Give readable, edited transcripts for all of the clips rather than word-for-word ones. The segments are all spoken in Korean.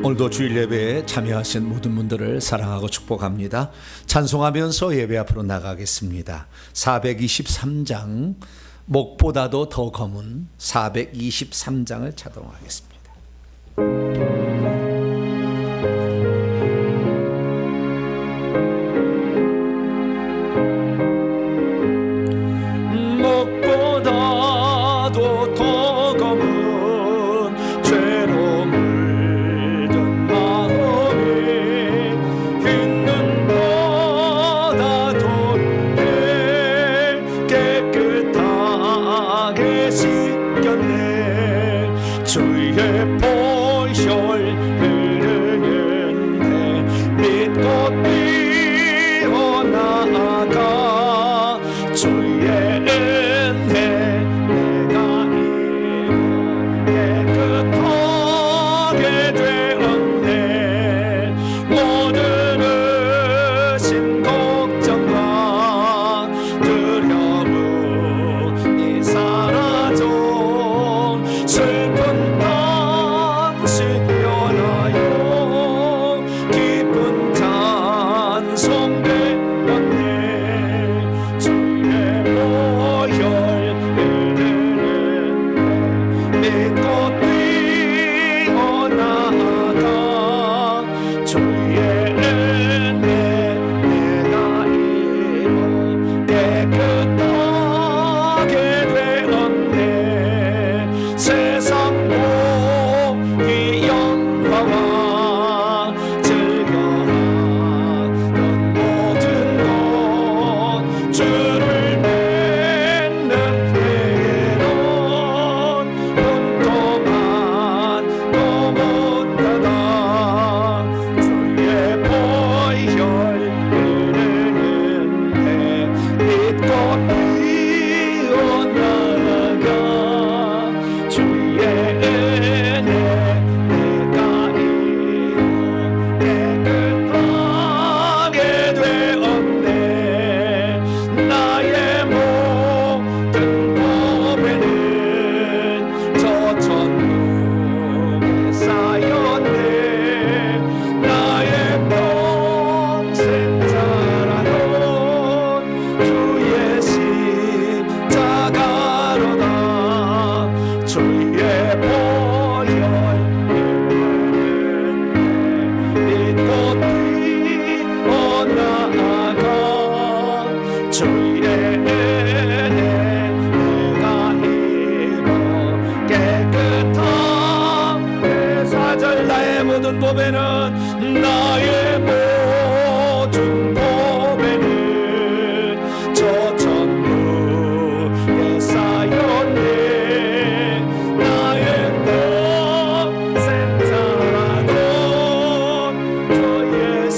오늘도 주일 예배에 참여하신 모든 분들을 사랑하고 축복합니다. 찬송하면서 예배 앞으로 나가겠습니다. 423장 목보다도 더 검은 423장을 찬송하겠습니다. 목보다도 더 검은 죄로 물든 마음이 흰 눈보다 더 깨끗하게 씻겼네. 주의 보혈 흐르는데 믿고 뛰어나가 주의 은혜 내가 입어 깨끗하게 되었네. 모든 의심 걱정과 두려움이 사라져 슬픈 당신이어나요 기쁜 찬송 되었네. 주의 보혈 흐르는데 믿고 뛰어나가 주의 은혜 내가 입어 깨끗하게 되었네. 세상 복이 영화와 즐겨하던 모든 것 주를 맺는 때에는 눈동안 또 못하다. 주의 보혈 흐르는데 믿고 뛰어나가 주의 은혜 내가 입어 깨끗하게 되었네. 나의 모든 법에는 저 천국에 쌓였네. 나의 평생 자랑은 주의 십자가로다. 주의 보혈 믿고 뛰어나가 주의 은혜 내가 입어 깨끗하게 사절. 나의 모든 법에는 나의 모든 법에는 저 천국에 쌓였네. 나의 평생 자랑은 주의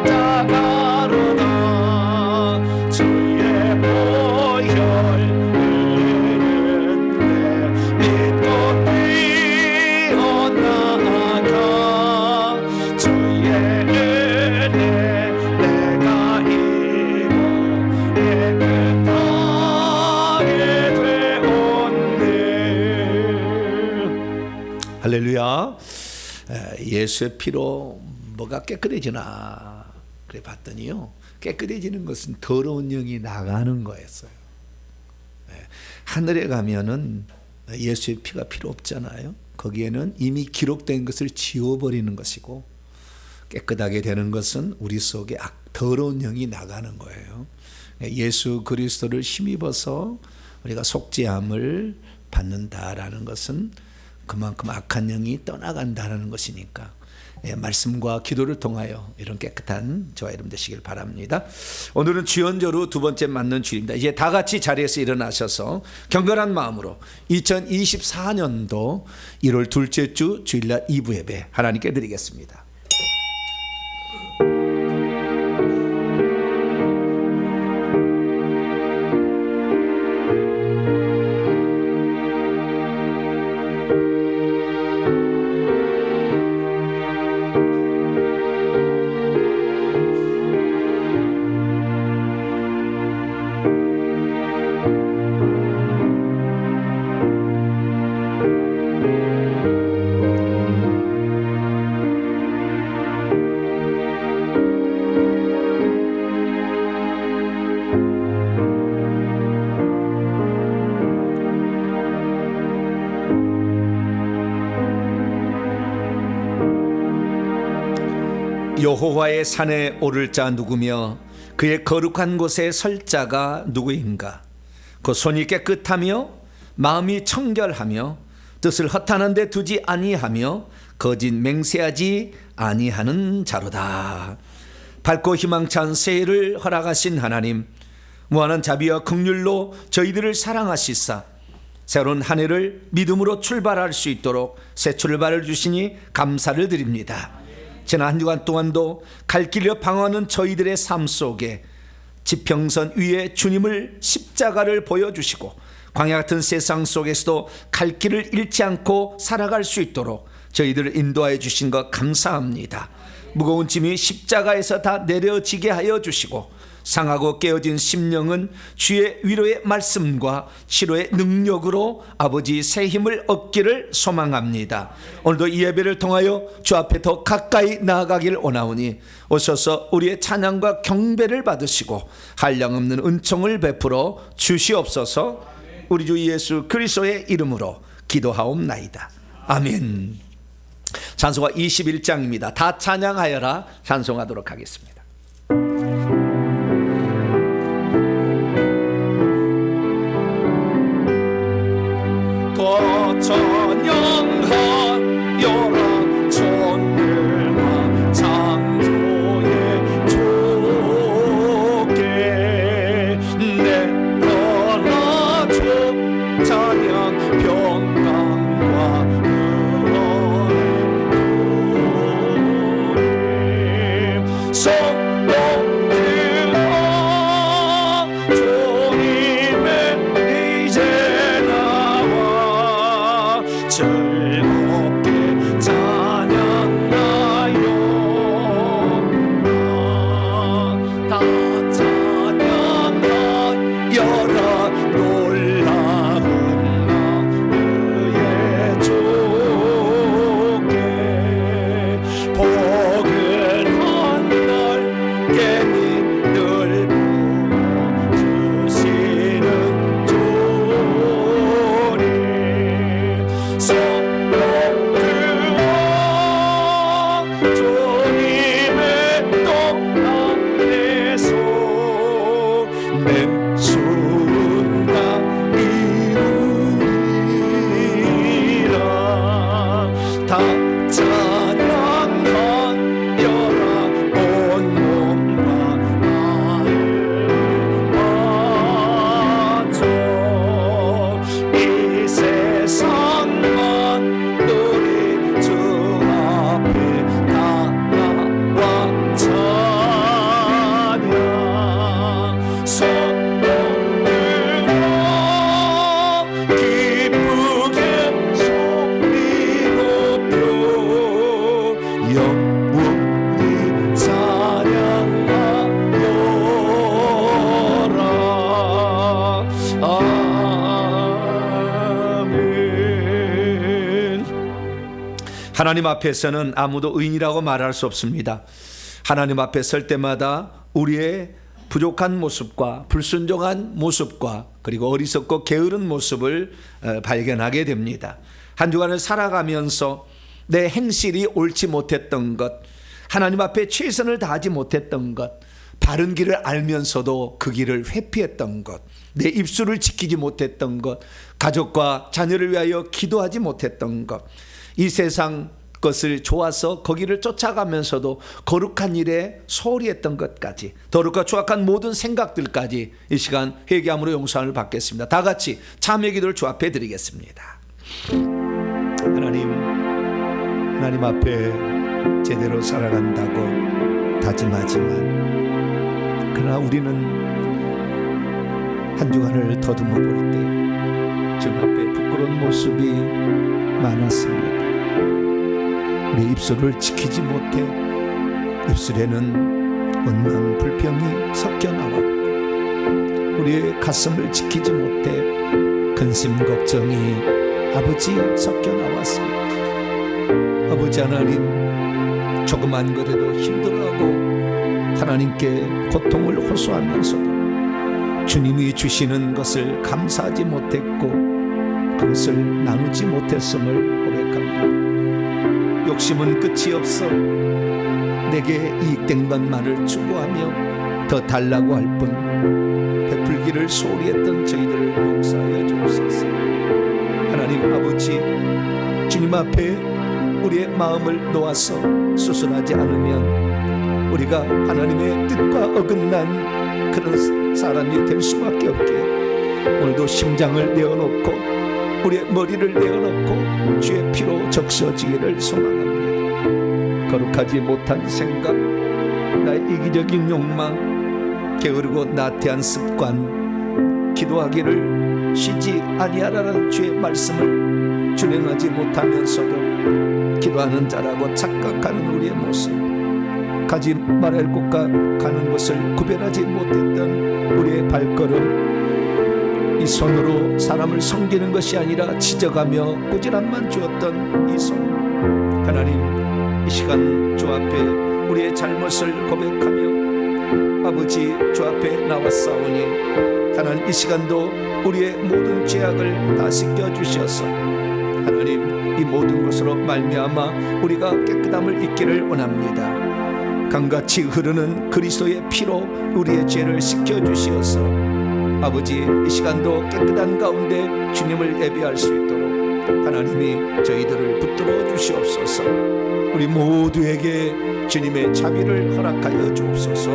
십자가로다. 주의 보혈 흐르는데 믿고 뛰어나가 주의 은혜 내가 입어 깨끗하게 되었네. 할렐루야. 예수의 피로 뭐가 깨끗해지나 그래 봤더니요, 깨끗해지는 것은 더러운 영이 나가는 거였어요. 하늘에 가면은 예수의 피가 필요 없잖아요. 거기에는 이미 기록된 것을 지워버리는 것이고, 깨끗하게 되는 것은 우리 속에 더러운 영이 나가는 거예요. 예수 그리스도를 힘입어서 우리가 속죄함을 받는다라는 것은 그만큼 악한 영이 떠나간다는 것이니까, 말씀과 기도를 통하여 이런 깨끗한 저와 여러분 되시길 바랍니다. 오늘은 주연저로 두 번째 맞는 주일입니다. 이제 다 같이 자리에서 일어나셔서 경건한 마음으로 2024년도 1월 둘째 주 주일날 2부 예배 하나님께 드리겠습니다. 여호와의 산에 오를 자 누구며 그의 거룩한 곳에 설 자가 누구인가? 그 손이 깨끗하며 마음이 청결하며 뜻을 허탄한 데 두지 아니하며 거짓 맹세하지 아니하는 자로다. 밝고 희망찬 새해를 허락하신 하나님, 무한한 자비와 긍휼로 저희들을 사랑하시사 새로운 한 해를 믿음으로 출발할 수 있도록 새 출발을 주시니 감사를 드립니다. 지난 한 주간 동안도 갈 길을 방황하는 저희들의 삶 속에 지평선 위에 주님을 십자가를 보여주시고 광야 같은 세상 속에서도 갈 길을 잃지 않고 살아갈 수 있도록 저희들을 인도하여 주신 것 감사합니다. 무거운 짐이 십자가에서 다 내려지게 하여 주시고 상하고 깨어진 심령은 주의 위로의 말씀과 치료의 능력으로 아버지 새 힘을 얻기를 소망합니다. 오늘도 이 예배를 통하여 주 앞에 더 가까이 나아가길 원하오니 오셔서 우리의 찬양과 경배를 받으시고 한량없는 은총을 베풀어 주시옵소서. 우리 주 예수 그리스도의 이름으로 기도하옵나이다. 아멘. 찬송가 21장입니다. 다 찬양하여라 찬송하도록 하겠습니다. 더 찬양하여라 전능한 창조의 주께 내 떠나주 찬양 평강과 은혜의 성령들아 주님의 이제 나와 즐겁게 찬양하여 다 찬양하여라 놀라운 나의 주께 포근한 날 깨니 늘 부어주시는 주님 성령들아 주님의 똥 안에서 내 수은 다 이루리라 다 찬양하여라 온몸과 마음을 바쳐 이 세상만 우리 주 앞에 나와 찬양 성령들아 기쁘게 소리 높여 영원히 찬양하여라. 아멘. 하나님 앞에서는 아무도 의인이라고 말할 수 없습니다. 하나님 앞에 설 때마다 우리의 부족한 모습과 불순종한 모습과 그리고 어리석고 게으른 모습을 발견하게 됩니다. 한 주간을 살아가면서 내 행실이 옳지 못했던 것, 하나님 앞에 최선을 다하지 못했던 것, 바른 길을 알면서도 그 길을 회피했던 것, 내 입술을 지키지 못했던 것, 가족과 자녀를 위하여 기도하지 못했던 것, 이 세상 것을 좋아서 거기를 쫓아가면서도 거룩한 일에 소홀히 했던 것까지, 더럽고 추악한 모든 생각들까지 이 시간 회개함으로 용서를 받겠습니다. 다 같이 참회 기도를 주 앞에 드리겠습니다. 하나님 앞에 제대로 살아간다고 다짐하지만 그러나 우리는 한 주간을 더듬어 볼 때 주 앞에 부끄러운 모습이 많았습니다. 우리 입술을 지키지 못해 입술에는 원망 불평이 섞여 나왔고 우리의 가슴을 지키지 못해 근심 걱정이 아버지 섞여 나왔습니다. 아버지 하나님, 조그만 것에도 힘들어하고 하나님께 고통을 호소하면서도 주님이 주시는 것을 감사하지 못했고 그것을 나누지 못했음을 고백합니다. 욕심은 끝이 없어 내게 이익된 것만을 추구하며 더 달라고 할 뿐 베풀기를 소홀히 했던 저희들을 용서하여 주옵소서. 하나님 아버지, 주님 앞에 우리의 마음을 놓아서 수술하지 않으면 우리가 하나님의 뜻과 어긋난 그런 사람이 될 수밖에 없기에 오늘도 심장을 내어놓고 우리의 머리를 내어놓고 주의 피로 적셔지기를 소망합니다. 거룩하지 못한 생각, 나의 이기적인 욕망, 게으르고 나태한 습관, 기도하기를 쉬지 아니하라는 주의 말씀을 준행하지 못하면서도 기도하는 자라고 착각하는 우리의 모습, 가지 말아야 할 곳과 가는 곳을 구별하지 못했던 우리의 발걸음, 이 손으로 사람을 섬기는 것이 아니라 지적하며 꾸지람만 주었던 이 손, 하나님 이 시간 주 앞에 우리의 잘못을 고백하며 아버지 주 앞에 나왔사오니 하나님 이 시간도 우리의 모든 죄악을 다 씻겨 주셔서 하나님 이 모든 것으로 말미암아 우리가 깨끗함을 잊기를 원합니다. 강같이 흐르는 그리스도의 피로 우리의 죄를 씻겨 주시어서 아버지 이 시간도 깨끗한 가운데 주님을 예배할 수 있도록 하나님이 저희들을 붙들어 주시옵소서. 우리 모두에게 주님의 자비를 허락하여 주옵소서.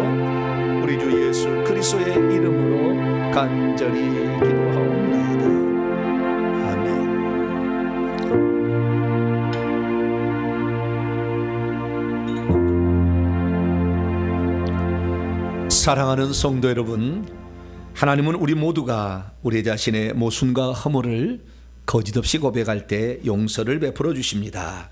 우리 주 예수 그리스도의 이름으로 간절히 기도하옵나이다. 아멘. 사랑하는 성도 여러분, 하나님은 우리 모두가 우리 자신의 모순과 허물을 거짓없이 고백할 때 용서를 베풀어 주십니다.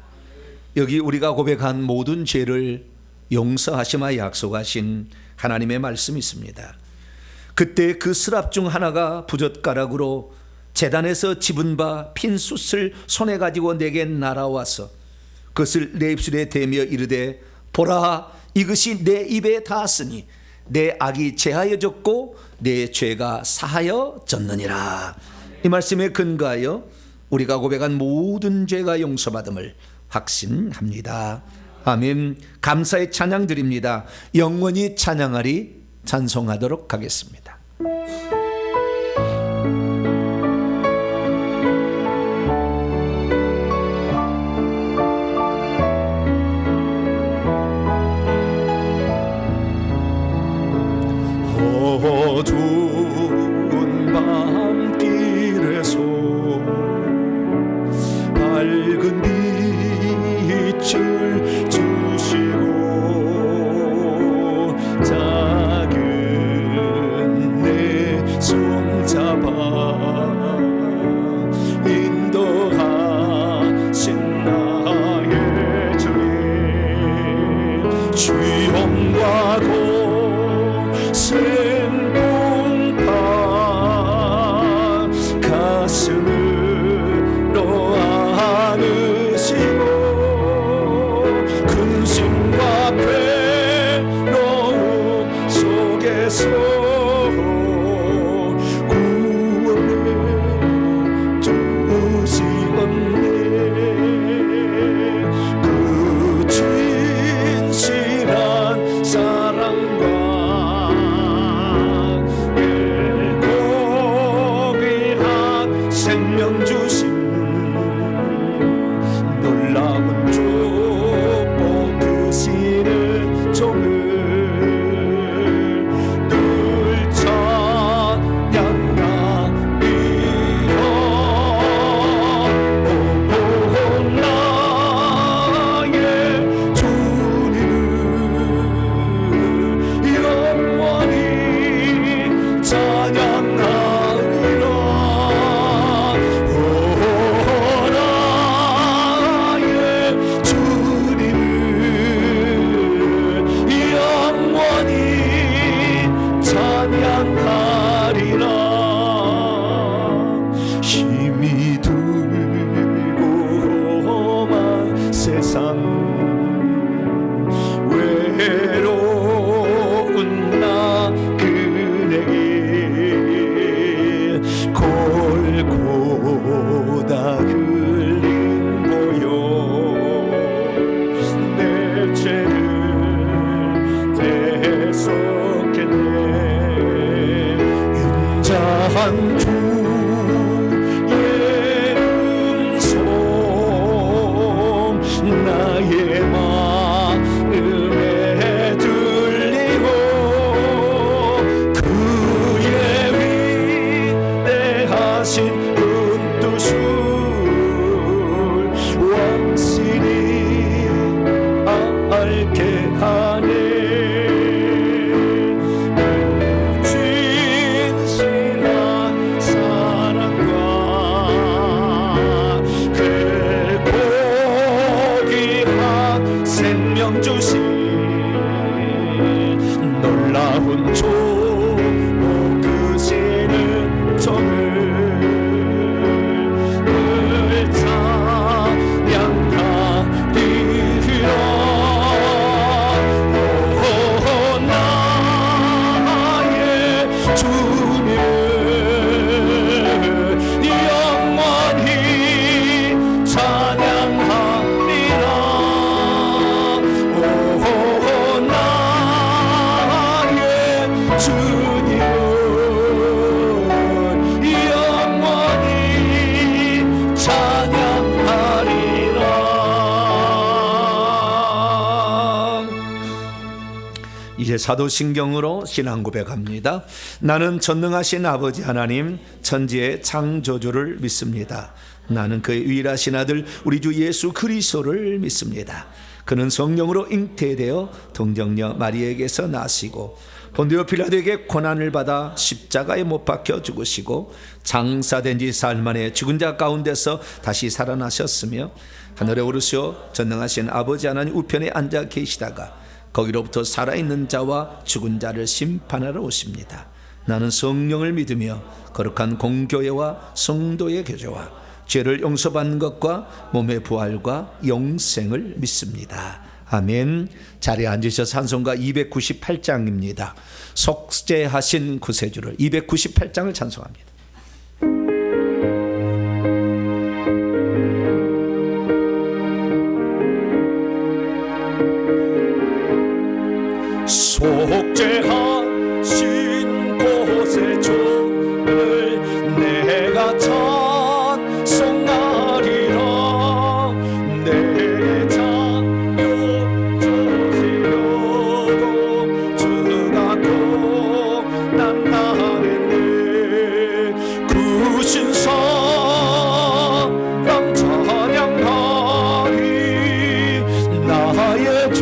여기 우리가 고백한 모든 죄를 용서하시마 약속하신 하나님의 말씀이 있습니다. 그때 그 스랍 중 하나가 부젓가락으로 제단에서 집은 바 핀 숯을 손에 가지고 내게 날아와서 그것을 내 입술에 대며 이르되 보라 이것이 내 입에 닿았으니 내 악이 제하여졌고 내 죄가 사하여졌느니라. 이 말씀에 근거하여 우리가 고백한 모든 죄가 용서받음을 확신합니다. 아멘. 감사의 찬양 드립니다. 영원히 찬양하리. 찬송하도록 하겠습니다. 어두운 밤길에서 밝은 빛을 주시고 작은 내 손잡아 인도하신 나의 주님, 주영과 고생 가슴으로 안으시고 근심과 괴로움 속에서 구원해 주시었네. 그 진실한 사랑과 생명 주신 놀라운 축복 주시는 종을 늘 찬양하리라. 오 나의 주님을 영원히 찬양하리라. 이제 사도신경으로 신앙 고백합니다. 나는 전능하신 아버지 하나님 천지의 창조주를 믿습니다. 나는 그의 유일하신 아들 우리 주 예수 그리스도를 믿습니다. 그는 성령으로 잉태되어 동정녀 마리에게서 나시고 본디오 빌라도에게 고난을 받아 십자가에 못 박혀 죽으시고 장사된 지 사흘 만에 죽은 자 가운데서 다시 살아나셨으며 하늘에 오르시어 전능하신 아버지 하나님 우편에 앉아 계시다가 거기로부터 살아있는 자와 죽은 자를 심판하러 오십니다. 나는 성령을 믿으며 거룩한 공교회와 성도의 교제와 죄를 용서받는 것과 몸의 부활과 영생을 믿습니다. 아멘. 자리에 앉으셔서 찬송가 298장입니다. 속죄하신 구세주를 298장을 찬송합니다. 속죄하신 구세주를 내가 찬송하리라. 내 자녀 조세려도 주가 고난당했네. 구신 사랑 찬양하리. 나의 죄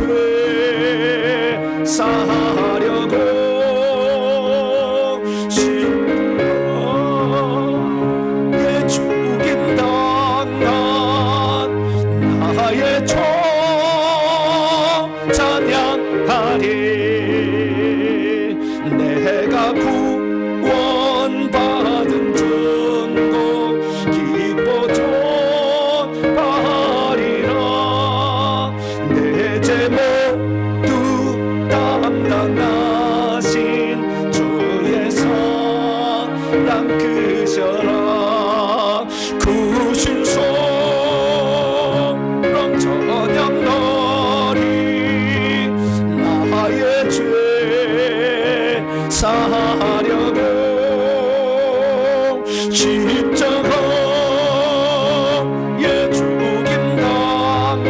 사하려고 십자가에 죽임 당한 나의 종 찬양하리. 내가 구원받은 전국 기뻐 전파하리라. 내 죄 모두 담당하신 주의 사랑 크셔라. 구신 사랑 찬양하리. 나의 죄 사하려고 십자가에 죽임 당한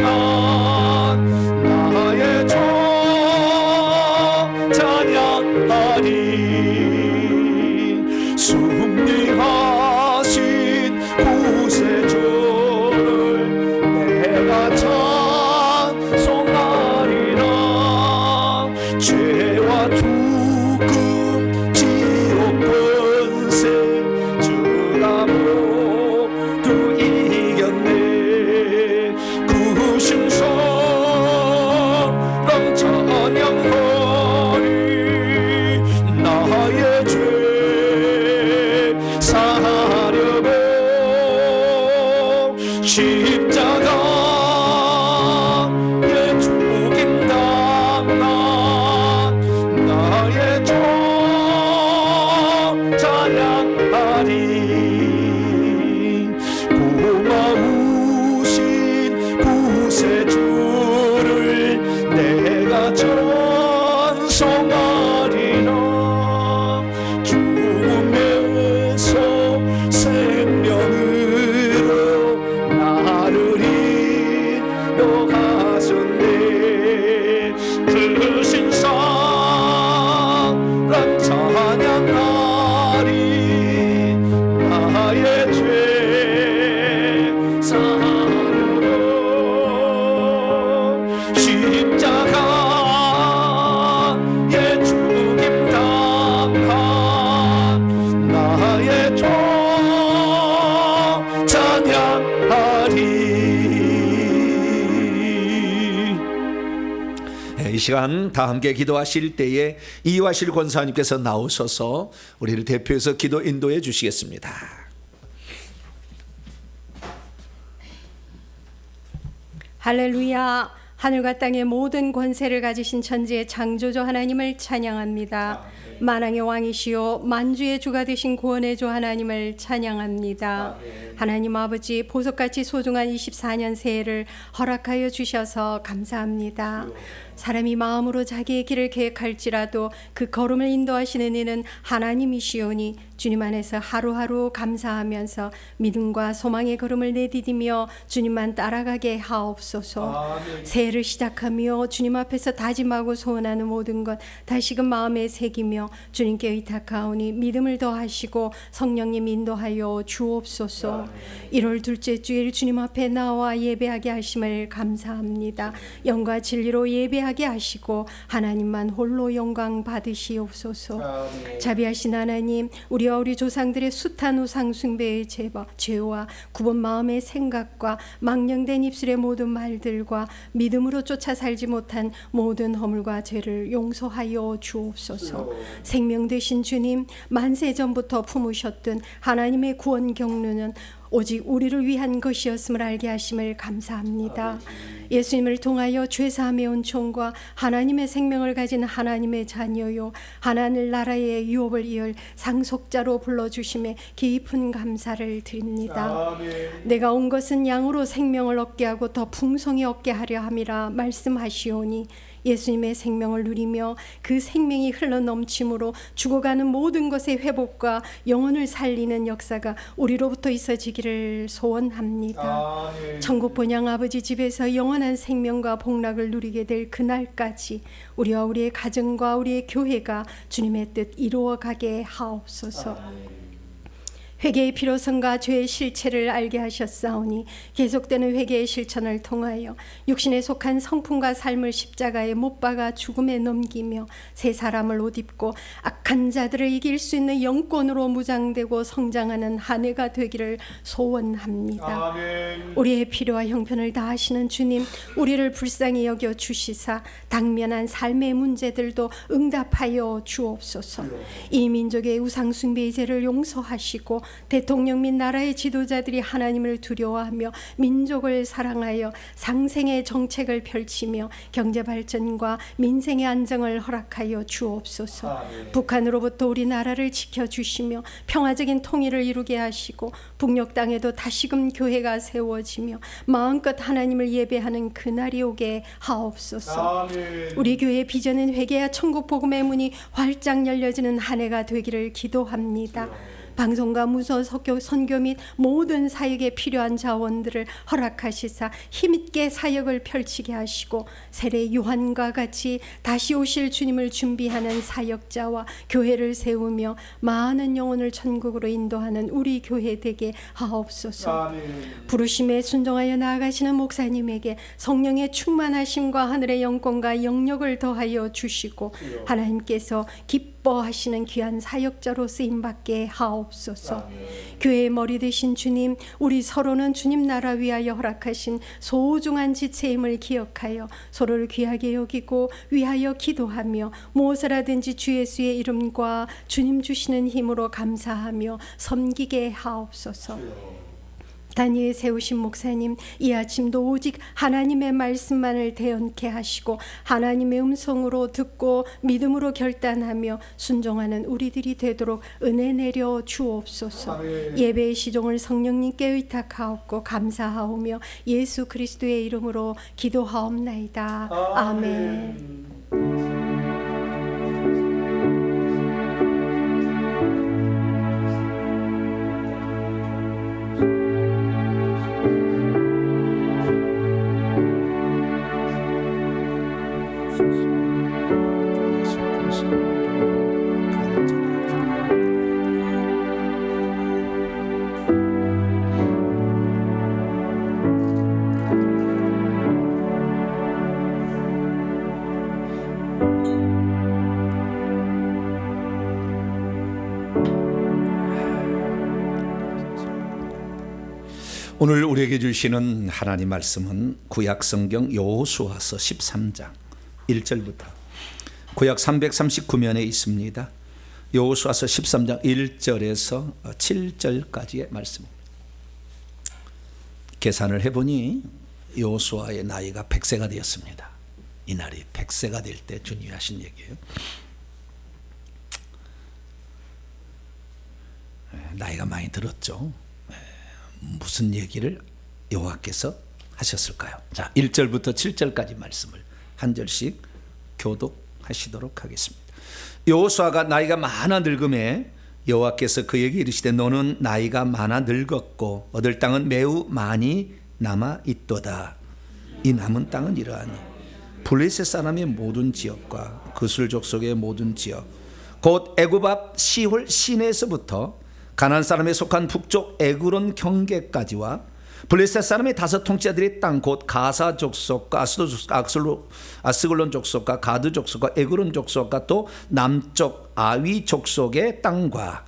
나의 종 찬양하리. 승리하신 구세주를 내가 찬송하리라. 죄와 죽음 지옥 권세 주가 모두 이겼네. 구신 사랑 찬양하리. 나의 죄 사하려고 십자가에 죽임 당한 나의 종 찬양하리. 고마우신 구세주를 내가 찬송하리라. 죽음에서 생명으로 나를 인도하셨네. 크신 사랑 찬양하리. 나의 죄 사하려고 십자가에 죽임 당한 나의 종 찬양하리. 이 시간 다 함께 기도하실 때에 이화실 권사님께서 나오셔서 우리를 대표해서 기도 인도해 주시겠습니다. 할렐루야. 하늘과 땅의 모든 권세를 가지신 천지의 창조주 하나님을 찬양합니다. 만왕의 왕이시요 만주의 주가 되신 구원의 주 하나님을 찬양합니다. 하나님 아버지, 보석같이 소중한 24년 새해를 허락하여 주셔서 감사합니다. 사람이 마음으로 자기의 길을 계획할지라도 그 걸음을 인도하시는 이는 하나님이시오니 주님 안에서 하루하루 감사하면서 믿음과 소망의 걸음을 내디디며 주님만 따라가게 하옵소서. 새해를 시작하며 주님 앞에서 다짐하고 소원하는 모든 것 다시금 마음에 새기며 주님께 의탁하오니 믿음을 더하시고 성령님 인도하여 주옵소서. 1월 둘째 주일 주님 앞에 나와 예배하게 하심을 감사합니다. 영과 진리로 예배하게 하시고 하나님만 홀로 영광 받으시옵소서. 자비하신 하나님, 우리와 우리 조상들의 숱한 우상 숭배의 죄와 굽은 마음의 생각과 망령된 입술의 모든 말들과 믿음으로 쫓아 살지 못한 모든 허물과 죄를 용서하여 주옵소서. 생명 되신 주님, 만세 전부터 품으셨던 하나님의 구원 경륜은 오직 우리를 위한 것이었음을 알게 하심을 감사합니다. 예수님을 통하여 죄사함의 은총과 하나님의 생명을 가진 하나님의 자녀요 하나님 나라의 유업을 이을 상속자로 불러주심에 깊은 감사를 드립니다. 내가 온 것은 양으로 생명을 얻게 하고 더 풍성히 얻게 하려 함이라 말씀하시오니 예수님의 생명을 누리며 그 생명이 흘러넘침으로 죽어가는 모든 것의 회복과 영혼을 살리는 역사가 우리로부터 있어지기를 소원합니다. 천국 본향 아버지 집에서 영원한 생명과 복락을 누리게 될 그날까지 우리와 우리의 가정과 우리의 교회가 주님의 뜻 이루어가게 하옵소서. 회개의 필요성과 죄의 실체를 알게 하셨사오니 계속되는 회개의 실천을 통하여 육신에 속한 성품과 삶을 십자가에 못 박아 죽음에 넘기며 새 사람을 옷 입고 악한 자들을 이길 수 있는 영권으로 무장되고 성장하는 한 해가 되기를 소원합니다. 우리의 필요와 형편을 다하시는 주님, 우리를 불쌍히 여겨 주시사 당면한 삶의 문제들도 응답하여 주옵소서. 이 민족의 우상 숭배의 죄를 용서하시고 대통령 및 나라의 지도자들이 하나님을 두려워하며 민족을 사랑하여 상생의 정책을 펼치며 경제 발전과 민생의 안정을 허락하여 주옵소서. 북한으로부터 우리나라를 지켜주시며 평화적인 통일을 이루게 하시고 북녘 땅에도 다시금 교회가 세워지며 마음껏 하나님을 예배하는 그날이 오게 하옵소서. 우리 교회의 비전은 회개와 천국 복음의 문이 활짝 열려지는 한 해가 되기를 기도합니다. 방송과 무서 선교 및 모든 사역에 필요한 자원들을 허락하시사 힘있게 사역을 펼치게 하시고 세례 요한과 같이 다시 오실 주님을 준비하는 사역자와 교회를 세우며 많은 영혼을 천국으로 인도하는 우리 교회 되게 하옵소서. 부르심에 순종하여 나아가시는 목사님에게 성령의 충만하심과 하늘의 영권과 영력을 더하여 주시고 하나님께서 기뻐하시는 귀한 사역자로 쓰임받게 하옵소서. 교회의 머리 되신 주님, 우리 서로는 주님 나라 위하여 허락하신 소중한 지체임을 기억하여 서로를 귀하게 여기고 위하여 기도하며 무엇을 주 예수의 이름과 주님 주시는 힘으로 감사하며 섬기게 하옵소서. 다니엘 세우신 목사님, 이 아침도 오직 하나님의 말씀만을 대언케 하시고 하나님의 음성으로 듣고 믿음으로 결단하며 순종하는 우리들이 되도록 은혜 내려 주옵소서. 예배의 시종을 성령님께 의탁하옵고 감사하오며 예수 그리스도의 이름으로 기도하옵나이다. 아멘. 오늘 우리에게 주시는 하나님 말씀은 구약성경 여호수아서 13장 1절부터 구약 339면에 있습니다. 여호수아서 13장 1절에서 7절까지의 말씀입니다. 계산을 해보니 여호수아의 나이가 100세가 되었습니다. 이날이 100세가 될 때 주님이 하신 얘기예요. 나이가 많이 들었죠. 무슨 얘기를 여호와께서 하셨을까요? 자, 1절부터 7절까지 말씀을 한 절씩 교독하시도록 하겠습니다. 여호수아가 나이가 많아 늙음에 여호와께서 그에게 이르시되 너는 나이가 많아 늙었고 얻을 땅은 매우 많이 남아 있도다. 이 남은 땅은 이러하니 블레셋 사람의 모든 지역과 그술 족속의 모든 지역 곧 애굽 앞 시홀 시내에서부터 가나안 사람에 속한 북쪽 에그론 경계까지와 블레셋 사람의 5 통치자들의 땅 곧 가사 족속과 아스글론 족속과 가드 족속과 에그론 족속과 또 남쪽 아위 족속의 땅과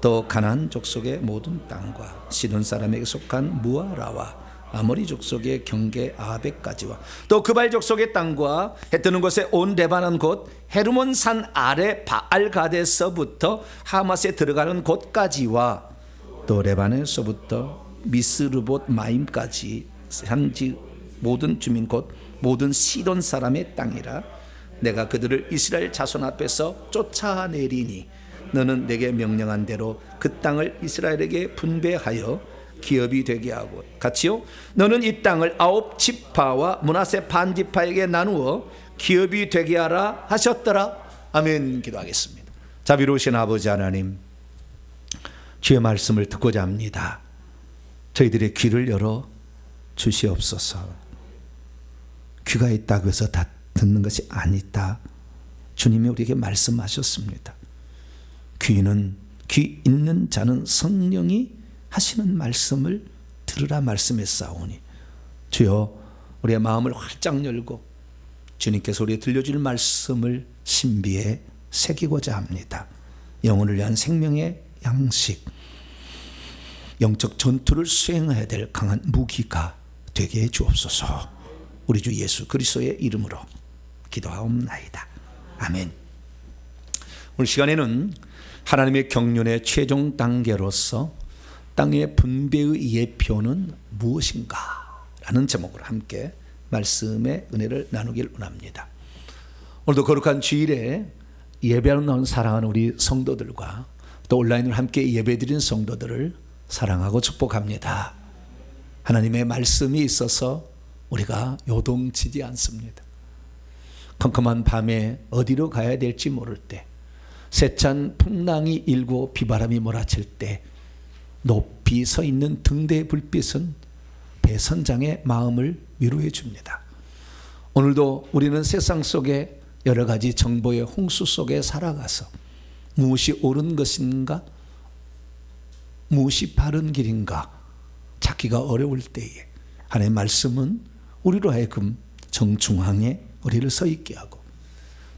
또 가나안 족속의 모든 땅과 시돈 사람에게 속한 무아라와 아모리 족속의 경계 아벡까지와 또 그발 족속의 땅과 해 뜨는 곳에 온 레바논 곧 헤르몬 산 아래 바알가데서부터 하맛에 들어가는 곳까지와 또 레바논에서부터 미스르봇 마임까지 산지 모든 주민 곧 모든 시돈 사람의 땅이라. 내가 그들을 이스라엘 자손 앞에서 쫓아내리니 너는 내게 명령한 대로 그 땅을 이스라엘에게 분배하여 기업이 되게 하고 같이요 너는 이 땅을 9 지파와 므낫세 반 지파에게 나누어 기업이 되게 하라 하셨더라. 아멘. 기도하겠습니다. 자비로우신 아버지 하나님, 주의 말씀을 듣고자 합니다. 저희들의 귀를 열어 주시옵소서. 귀가 있다고 해서 다 듣는 것이 아니다. 주님이 우리에게 말씀하셨습니다. 귀 있는 자는 성령이 하시는 말씀을 들으라 말씀했사오니 주여 우리의 마음을 활짝 열고 주님께서 우리에게 들려줄 말씀을 신비에 새기고자 합니다. 영혼을 위한 생명의 양식, 영적 전투를 수행해야 될 강한 무기가 되게 해 주옵소서. 우리 주 예수 그리스도의 이름으로 기도하옵나이다. 아멘. 오늘 시간에는 하나님의 경륜의 최종 단계로서 땅의 분배의 예표는 무엇인가? 라는 제목으로 함께 말씀의 은혜를 나누길 원합니다. 오늘도 거룩한 주일에 예배하는 나온 사랑하는 우리 성도들과 또 온라인으로 함께 예배드리는 성도들을 사랑하고 축복합니다. 하나님의 말씀이 있어서 우리가 요동치지 않습니다. 컴컴한 밤에 어디로 가야 될지 모를 때, 세찬 풍랑이 일고 비바람이 몰아칠 때 높이 서 있는 등대의 불빛은 배선장의 마음을 위로해 줍니다. 오늘도 우리는 세상 속에 여러 가지 정보의 홍수 속에 살아가서 무엇이 옳은 것인가, 무엇이 바른 길인가 찾기가 어려울 때에 하나님의 말씀은 우리로 하여금 정중앙에 우리를 서 있게 하고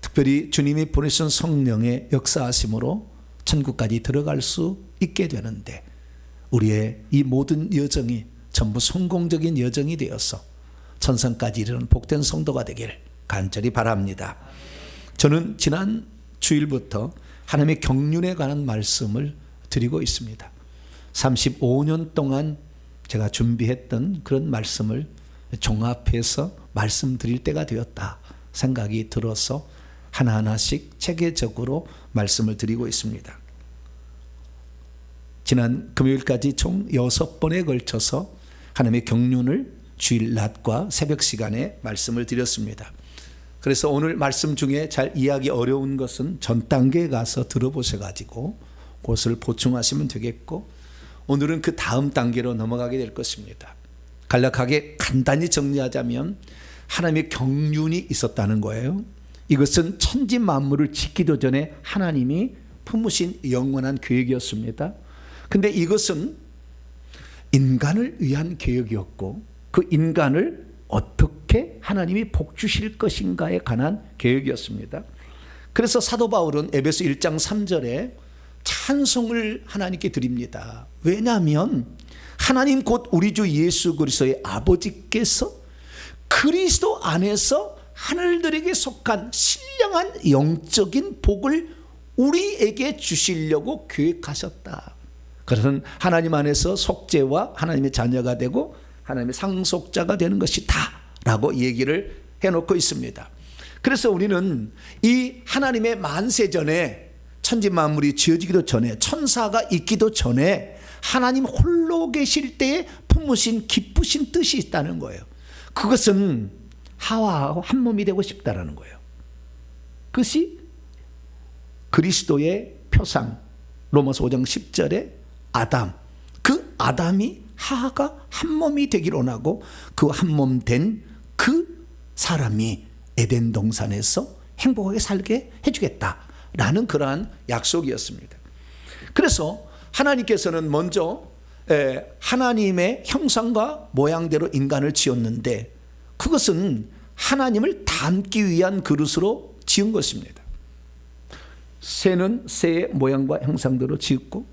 특별히 주님이 보내신 성령의 역사하심으로 천국까지 들어갈 수 있게 되는데 우리의 이 모든 여정이 전부 성공적인 여정이 되어서 천상까지 이르는 복된 성도가 되길 간절히 바랍니다. 저는 지난 주일부터 하나님의 경륜에 관한 말씀을 드리고 있습니다. 35년 동안 제가 준비했던 그런 말씀을 종합해서 말씀드릴 때가 되었다 생각이 들어서 하나하나씩 체계적으로 말씀을 드리고 있습니다. 지난 금요일까지 총 6번에 걸쳐서 하나님의 경륜을 주일 낮과 새벽 시간에 말씀을 드렸습니다. 그래서 오늘 말씀 중에 잘 이해하기 어려운 것은 전 단계에 가서 들어보셔가지고 그것을 보충하시면 되겠고, 오늘은 그 다음 단계로 넘어가게 될 것입니다. 간략하게 간단히 정리하자면 하나님의 경륜이 있었다는 거예요. 이것은 천지 만물을 짓기도 전에 하나님이 품으신 영원한 계획이었습니다. 근데 이것은 인간을 위한 계획이었고 그 인간을 어떻게 하나님이 복 주실 것인가에 관한 계획이었습니다. 그래서 사도 바울은 에베소 1장 3절에 찬송을 하나님께 드립니다. 왜냐하면 하나님 곧 우리 주 예수 그리스도의 아버지께서 그리스도 안에서 하늘들에게 속한 신령한 영적인 복을 우리에게 주시려고 계획하셨다. 그것은 하나님 안에서 속죄와 하나님의 자녀가 되고 하나님의 상속자가 되는 것이다 라고 얘기를 해놓고 있습니다. 그래서 우리는 이 하나님의 만세전에 천지 만물이 지어지기도 전에 천사가 있기도 전에 하나님 홀로 계실 때에 품으신 기쁘신 뜻이 있다는 거예요. 그것은 하와하고 한 몸이 되고 싶다라는 거예요. 그것이 그리스도의 표상, 로마서 5장 10절에 아담, 그 아담이 하하가 한 몸이 되기로 원하고 그 한 몸 된 그 사람이 에덴 동산에서 행복하게 살게 해주겠다라는 그러한 약속이었습니다. 그래서 하나님께서는 먼저 하나님의 형상과 모양대로 인간을 지었는데 그것은 하나님을 닮기 위한 그릇으로 지은 것입니다. 새는 새의 모양과 형상대로 지었고,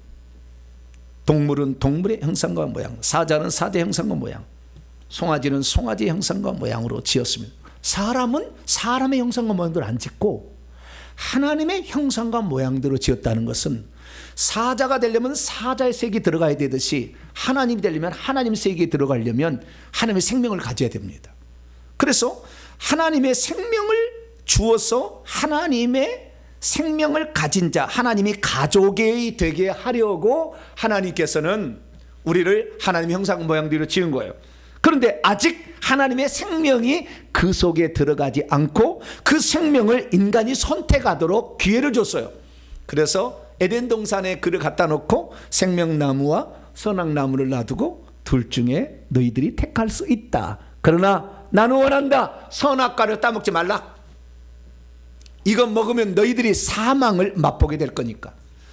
동물은 동물의 형상과 모양, 사자는 사자의 형상과 모양, 송아지는 송아지의 형상과 모양으로 지었습니다. 사람은 사람의 형상과 모양대로 안 짓고 하나님의 형상과 모양대로 지었다는 것은 사자가 되려면 사자의 색이 들어가야 되듯이 하나님이 되려면 하나님의 색이 들어가려면 하나님의 생명을 가져야 됩니다. 그래서 하나님의 생명을 주어서 하나님의 생명을 가진 자, 하나님이 가족이 되게 하려고 하나님께서는 우리를 하나님의 형상 모양대로 지은 거예요. 그런데 아직 하나님의 생명이 그 속에 들어가지 않고 그 생명을 인간이 선택하도록 기회를 줬어요. 그래서 에덴 동산에 그를 갖다 놓고 생명나무와 선악나무를 놔두고 둘 중에 너희들이 택할 수 있다. 그러나 나는 원한다. 선악과를 따먹지 말라. 이것 먹으면 너희들이 사망을 맛보게 될 거니까.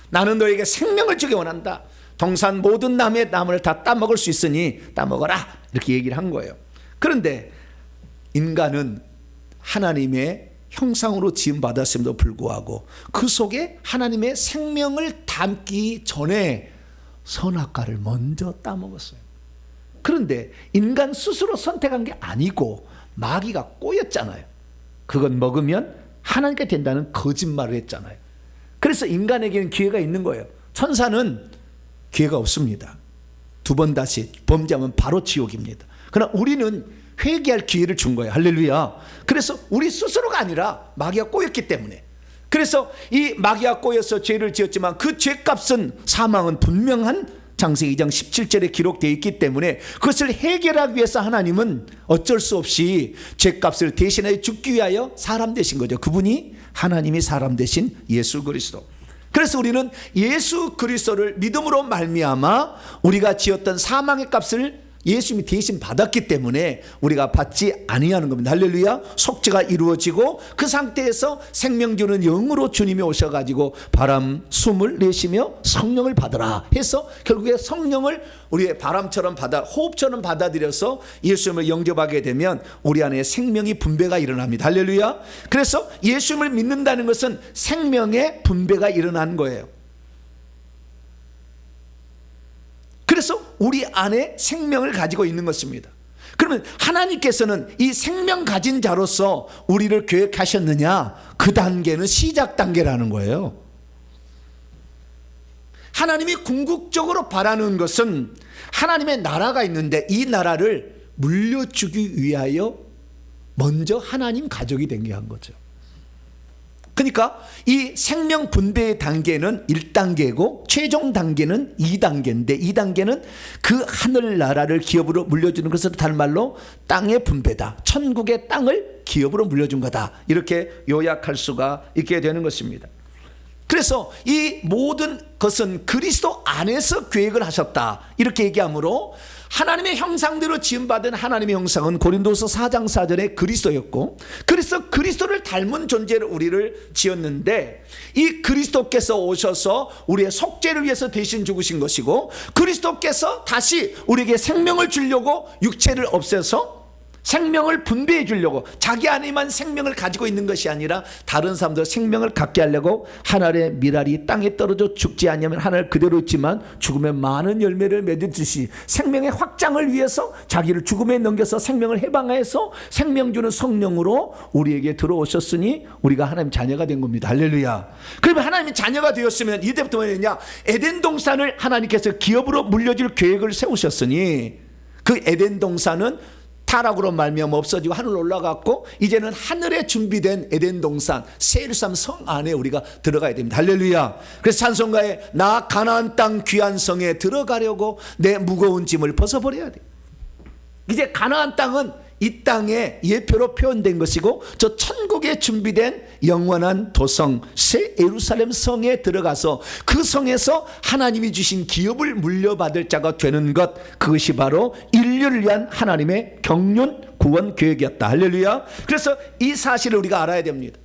나는 너희에게 생명을 주기 원한다. 동산 모든 나무의 나무를 다 따먹을 수 있으니 따먹어라. 이렇게 얘기를 한 거예요. 그런데 인간은 하나님의 형상으로 지음받았음에도 불구하고 그 속에 하나님의 생명을 담기 전에 선악과를 먼저 따먹었어요. 그런데 인간 스스로 선택한 게 아니고 마귀가 꼬였잖아요. 그건 먹으면 하나님께 된다는 거짓말을 했잖아요. 그래서 인간에게는 기회가 있는 거예요. 천사는 기회가 없습니다. 두 번 다시 범죄하면 바로 지옥입니다. 그러나 우리는 회개할 기회를 준 거예요. 할렐루야. 그래서 우리 스스로가 아니라 마귀가 꼬였기 때문에, 그래서 이 마귀가 꼬여서 죄를 지었지만 그 죄값은 사망은 분명한 창세기 2장 17절에 기록되어 있기 때문에 그것을 해결하기 위해서 하나님은 어쩔 수 없이 죄값을 대신하여 죽기 위하여 사람 되신 거죠. 그분이 하나님이 사람 되신 예수 그리스도. 그래서 우리는 예수 그리스도를 믿음으로 말미암아 우리가 지었던 사망의 값을 예수님이 대신 받았기 때문에 우리가 받지 아니하는 겁니다. 할렐루야. 속죄가 이루어지고 그 상태에서 생명 주는 영으로 주님이 오셔가지고 바람 숨을 내쉬며 성령을 받으라 해서 결국에 성령을 우리의 바람처럼 호흡처럼 받아들여서 예수님을 영접하게 되면 우리 안에 생명이 분배가 일어납니다. 할렐루야. 그래서 예수님을 믿는다는 것은 생명의 분배가 일어나는 거예요. 그래서 우리 안에 생명을 가지고 있는 것입니다. 그러면 하나님께서는 이 생명 가진 자로서 우리를 계획하셨느냐? 그 단계는 시작 단계라는 거예요. 하나님이 궁극적으로 바라는 것은 하나님의 나라가 있는데 이 나라를 물려주기 위하여 먼저 하나님 가족이 된 게 한 거죠. 그러니까 이 생명 분배의 단계는 1단계고 최종 단계는 2단계인데 2단계는 그 하늘나라를 기업으로 물려주는 것을 다른 말로 땅의 분배다. 천국의 땅을 기업으로 물려준 거다. 이렇게 요약할 수가 있게 되는 것입니다. 그래서 이 모든 것은 그리스도 안에서 계획을 하셨다. 이렇게 얘기하므로 하나님의 형상대로 지음받은 하나님의 형상은 고린도서 4장 4절에 그리스도였고, 그래서 그리스도를 닮은 존재로 우리를 지었는데 이 그리스도께서 오셔서 우리의 속죄를 위해서 대신 죽으신 것이고, 그리스도께서 다시 우리에게 생명을 주려고 육체를 없애서 생명을 분배해 주려고, 자기 안에만 생명을 가지고 있는 것이 아니라 다른 사람도 생명을 갖게 하려고 하늘의 밀알이 땅에 떨어져 죽지 않으면 하늘 그대로 있지만 죽으면 많은 열매를 맺듯이 생명의 확장을 위해서 자기를 죽음에 넘겨서 생명을 해방해서 생명 주는 성령으로 우리에게 들어오셨으니 우리가 하나님 자녀가 된 겁니다. 할렐루야. 그러면 하나님의 자녀가 되었으면 이때부터 뭐냐? 에덴 동산을 하나님께서 기업으로 물려줄 계획을 세우셨으니 그 에덴 동산은 타락으로 말미암아 없어지고 하늘로 올라갔고, 이제는 하늘에 준비된 에덴 동산 새 예루살렘 성 안에 우리가 들어가야 됩니다. 할렐루야. 그래서 찬송가에 나 가나안 땅 귀한 성에 들어가려고 내 무거운 짐을 벗어버려야 돼. 이제 가나안 땅은 이 땅에 예표로 표현된 것이고, 저 천국에 준비된 영원한 도성 새 예루살렘 성에 들어가서 그 성에서 하나님이 주신 기업을 물려받을 자가 되는 것, 그것이 바로 인류를 위한 하나님의 경륜 구원 계획이었다. 할렐루야. 그래서 이 사실을 우리가 알아야 됩니다.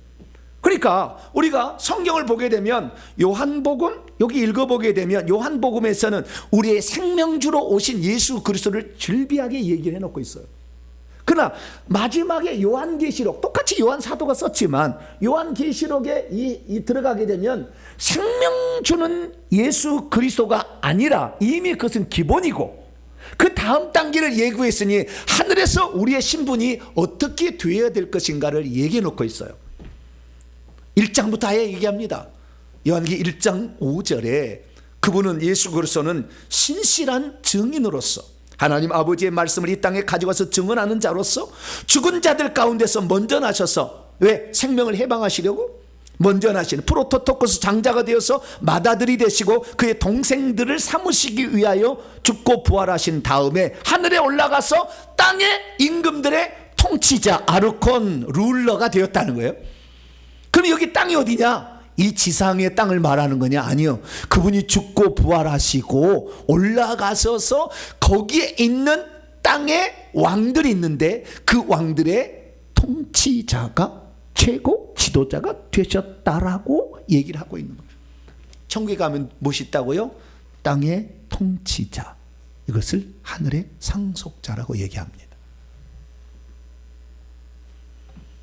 그러니까 우리가 성경을 보게 되면 요한복음 여기 읽어보게 되면 요한복음에서는 우리의 생명주로 오신 예수 그리스도를 즐비하게 얘기를 해놓고 있어요. 그러나 마지막에 요한계시록, 똑같이 요한 사도가 썼지만 요한계시록에 들어가게 되면 생명주는 예수 그리스도가 아니라 이미 그것은 기본이고, 그 다음 단계를 예고했으니 하늘에서 우리의 신분이 어떻게 되어야 될 것인가를 얘기해 놓고 있어요. 1장부터 아예 얘기합니다. 요한기 1장 5절에 그분은, 예수 그리스도는 신실한 증인으로서 하나님 아버지의 말씀을 이 땅에 가져가서 증언하는 자로서 죽은 자들 가운데서 먼저 나셔서, 왜? 생명을 해방하시려고 먼저 나시는 프로토토코스 장자가 되어서 맏아들이 되시고 그의 동생들을 삼으시기 위하여 죽고 부활하신 다음에 하늘에 올라가서 땅의 임금들의 통치자, 아르콘 룰러가 되었다는 거예요. 그럼 여기 땅이 어디냐? 이 지상의 땅을 말하는 거냐? 아니요. 그분이 죽고 부활하시고 올라가셔서 거기에 있는 땅에 왕들이 있는데 그 왕들의 통치자가, 최고 지도자가 되셨다라고 얘기를 하고 있는 거예요. 천국에 가면 무엇이 있다고요? 땅의 통치자, 이것을 하늘의 상속자라고 얘기합니다.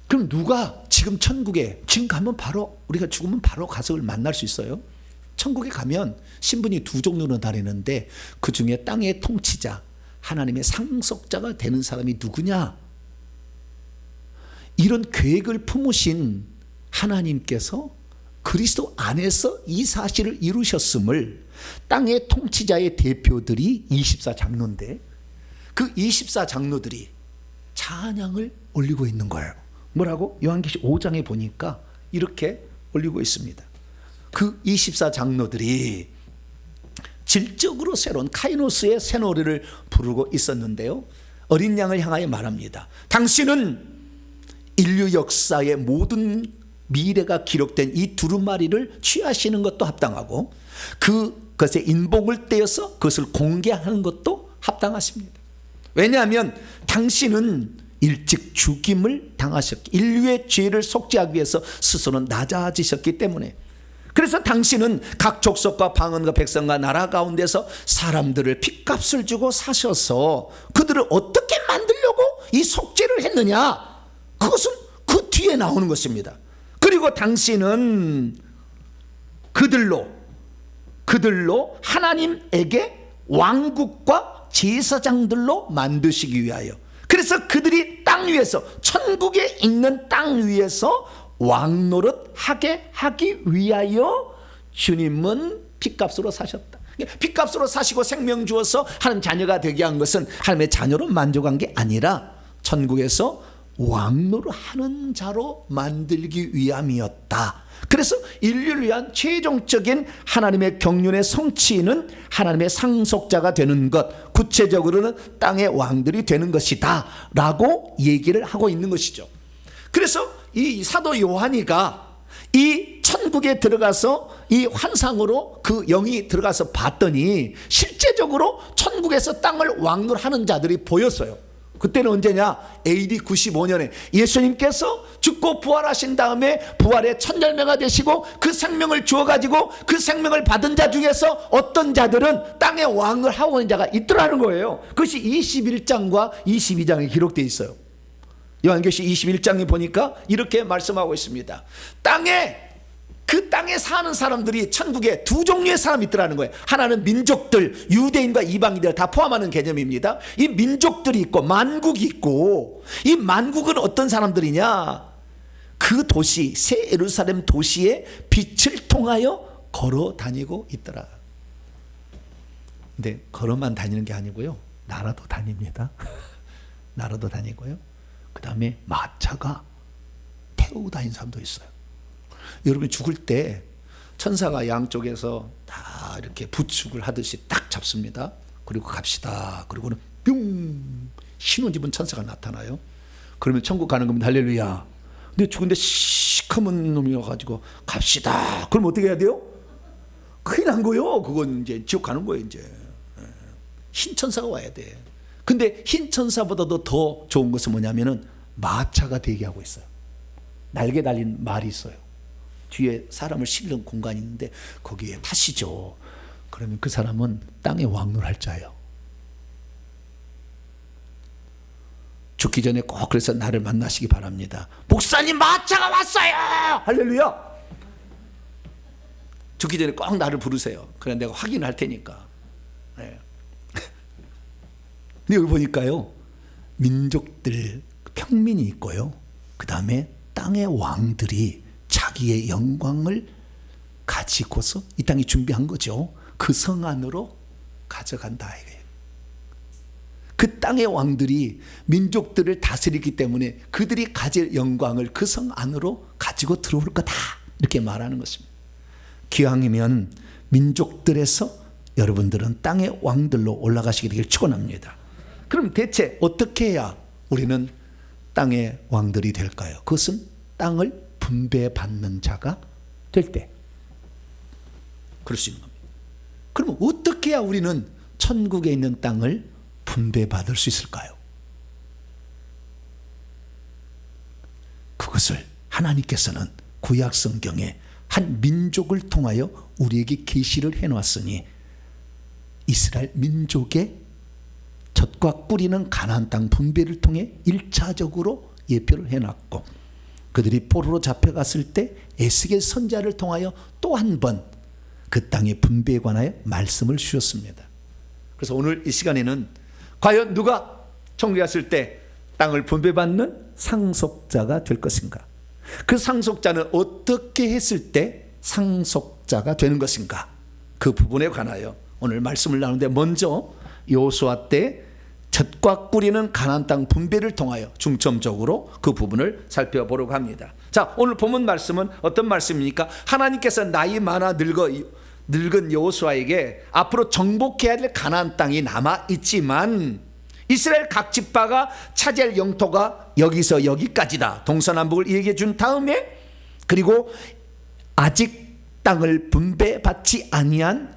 그럼 누가 지금 천국에, 지금 가면 바로, 우리가 죽으면 바로 가서 만날 수 있어요? 천국에 가면 신분이 두 종류로 나뉘는데 그 중에 땅의 통치자, 하나님의 상속자가 되는 사람이 누구냐? 이런 계획을 품으신 하나님께서 그리스도 안에서 이 사실을 이루셨음을 땅의 통치자의 대표들이 24장로인데 그 24장로들이 찬양을 올리고 있는 거예요. 뭐라고? 요한계시 5장에 보니까 이렇게 올리고 있습니다. 그 24장로들이 질적으로 새로운 카이노스의 새 노래를 부르고 있었는데요, 어린 양을 향하여 말합니다. 당신은 인류 역사의 모든 미래가 기록된 이 두루마리를 취하시는 것도 합당하고 그것의 인봉을 떼어서 그것을 공개하는 것도 합당하십니다. 왜냐하면 당신은 일찍 죽임을 당하셨기, 인류의 죄를 속죄하기 위해서 스스로 낮아지셨기 때문에, 그래서 당신은 각 족속과 방언과 백성과 나라 가운데서 사람들을 핏값을 주고 사셔서 그들을 어떻게 만들려고 이 속죄를 했느냐, 그것은 그 뒤에 나오는 것입니다. 그리고 당신은 그들로 하나님에게 왕국과 제사장들로 만드시기 위하여, 그래서 그들이 땅 위에서, 천국에 있는 땅 위에서 왕노릇 하게 하기 위하여 주님은 핏값으로 사셨다. 핏값으로 사시고 생명 주어서 하나님 자녀가 되게 한 것은 하나님의 자녀로 만족한 게 아니라 천국에서 왕노를 하는 자로 만들기 위함이었다. 그래서 인류를 위한 최종적인 하나님의 경륜의 성취는 하나님의 상속자가 되는 것, 구체적으로는 땅의 왕들이 되는 것이다 라고 얘기를 하고 있는 것이죠. 그래서 이 사도 요한이가 이 천국에 들어가서 이 환상으로 그 영이 들어가서 봤더니 실제적으로 천국에서 땅을 왕노하는 자들이 보였어요. 그때는 언제냐? AD 95년에 예수님께서 죽고 부활하신 다음에 부활의 첫 열매가 되시고 그 생명을 주어가지고 그 생명을 받은 자 중에서 어떤 자들은 땅의 왕을 하고 있는 자가 있더라는 거예요. 그것이 21장과 22장에 기록되어 있어요. 요한계시 21장에 보니까 이렇게 말씀하고 있습니다. 그 땅에 사는 사람들이 천국에 두 종류의 사람이 있더라는 거예요. 하나는 민족들, 유대인과 이방인들 다 포함하는 개념입니다. 이 민족들이 있고 만국이 있고, 이 만국은 어떤 사람들이냐? 그 도시, 새 예루살렘 도시의 빛을 통하여 걸어 다니고 있더라. 근데 걸어만 다니는 게 아니고요, 나라도 다닙니다. 나라도 다니고요, 그 다음에 마차가 태우고 다니는 사람도 있어요. 여러분이 죽을 때 천사가 양쪽에서 다 이렇게 부축을 하듯이 딱 잡습니다. 그리고 갑시다. 그리고는 뿅 신혼 입은 천사가 나타나요. 그러면 천국 가는 겁니다. 할렐루야. 근데 죽은데 시커먼 놈이 와가지고 갑시다. 그럼 어떻게 해야 돼요? 큰일 난 거요. 그건 이제 지옥 가는 거예요. 이제 흰 천사가 와야 돼. 근데 흰 천사보다도 더 좋은 것은 뭐냐면은 마차가 대기하고 있어요. 날개 달린 말이 있어요. 뒤에 사람을 실는 공간이 있는데 거기에 타시죠. 그러면 그 사람은 땅에 왕노할 자예요. 죽기 전에 꼭 그래서 나를 만나시기 바랍니다. 목사님, 마차가 왔어요. 할렐루야. 죽기 전에 꼭 나를 부르세요. 그래 내가 확인할 테니까. 네. 근데 여기 보니까요, 민족들 평민이 있고요, 그 다음에 땅의 왕들이 자기의 영광을 가지고서 이 땅이 준비한 거죠. 그 성 안으로 가져간다 이거예요. 그 땅의 왕들이 민족들을 다스리기 때문에 그들이 가질 영광을 그 성 안으로 가지고 들어올 거다, 이렇게 말하는 것입니다. 기왕이면 민족들에서 여러분들은 땅의 왕들로 올라가시게 되길 축원합니다. 그럼 대체 어떻게 해야 우리는 땅의 왕들이 될까요? 그것은 땅을 분배받는 자가 될 때 그럴 수 있는 겁니다. 그러면 어떻게 해야 우리는 천국에 있는 땅을 분배받을 수 있을까요? 그것을 하나님께서는 구약 성경에 한 민족을 통하여 우리에게 계시를 해놨으니 이스라엘 민족의 젖과 꿀이는 가나안 땅 분배를 통해 1차적으로 예표를 해놨고, 그들이 포로로 잡혀갔을 때 에스겔 선지자를 통하여 또 한 번 그 땅의 분배에 관하여 말씀을 주셨습니다. 그래서 오늘 이 시간에는 과연 누가 천국에 갔을 때 땅을 분배받는 상속자가 될 것인가, 그 상속자는 어떻게 했을 때 상속자가 되는 것인가, 그 부분에 관하여 오늘 말씀을 나누는데, 먼저 여호수아 때 젖과 꿀이는 가나안 땅 분배를 통하여 중점적으로 그 부분을 살펴보려고 합니다. 자, 오늘 본문 말씀은 어떤 말씀입니까? 하나님께서 나이 많아 늙은 여호수아에게 앞으로 정복해야 될 가나안 땅이 남아 있지만 이스라엘 각 지파가 차지할 영토가 여기서 여기까지다, 동서남북을 얘기해 준 다음에, 그리고 아직 땅을 분배받지 아니한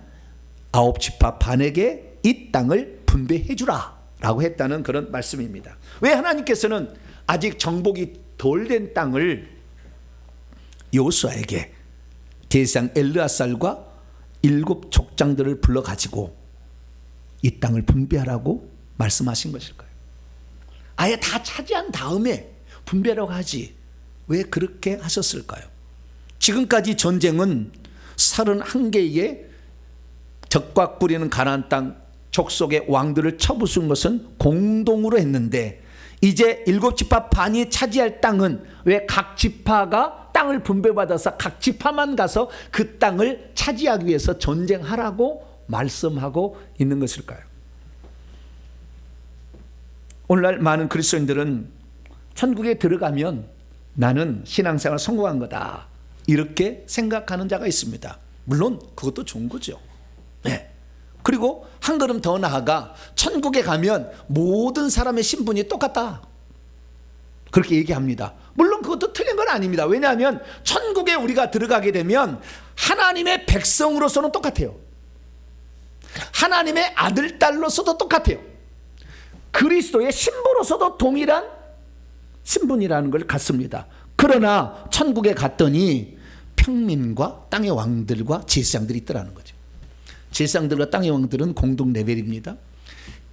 9지파 반에게 이 땅을 분배해 주라 라고 했다는 그런 말씀입니다. 왜 하나님께서는 아직 정복이 덜 된 땅을 여호수아에게 대상 엘르아살과 7 족장들을 불러가지고 이 땅을 분배하라고 말씀하신 것일까요? 아예 다 차지한 다음에 분배라고 하지 왜 그렇게 하셨을까요? 지금까지 전쟁은 31개의 젖과 꿀이는 가나안 땅 족속의 왕들을 쳐부순 것은 공동으로 했는데, 이제 7지파 반이 차지할 땅은 왜 각 지파가 땅을 분배받아서 각 지파만 가서 그 땅을 차지하기 위해서 전쟁하라고 말씀하고 있는 것일까요? 오늘날 많은 그리스도인들은 천국에 들어가면 나는 신앙생활 성공한 거다, 이렇게 생각하는 자가 있습니다. 물론 그것도 좋은 거죠. 네. 그리고 한 걸음 더 나아가 천국에 가면 모든 사람의 신분이 똑같다, 그렇게 얘기합니다. 물론 그것도 틀린 건 아닙니다. 왜냐하면 천국에 우리가 들어가게 되면 하나님의 백성으로서는 똑같아요. 하나님의 아들, 딸로서도 똑같아요. 그리스도의 신부로서도 동일한 신분이라는 걸 갖습니다. 그러나 천국에 갔더니 평민과 땅의 왕들과 제사장들이 있더라는 거죠. 제사장들과 땅의 왕들은 공동 레벨입니다.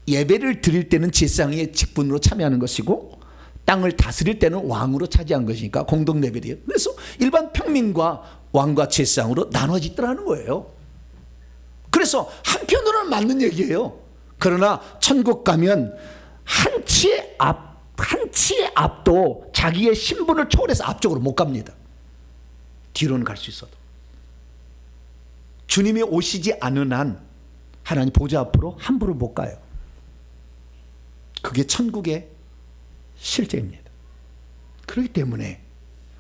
예배를 드릴 때는 제사장의 직분으로 참여하는 것이고, 땅을 다스릴 때는 왕으로 차지한 것이니까 공동 레벨이에요. 그래서 일반 평민과 왕과 제사장으로 나눠지더라는 거예요. 그래서 한편으로는 맞는 얘기예요. 그러나 천국 가면 한 치의 앞도 자기의 신분을 초월해서 앞쪽으로 못 갑니다. 뒤로는 갈 수 있어도. 주님이 오시지 않은 한 하나님 보좌 앞으로 함부로 못 가요. 그게 천국의 실제입니다. 그렇기 때문에,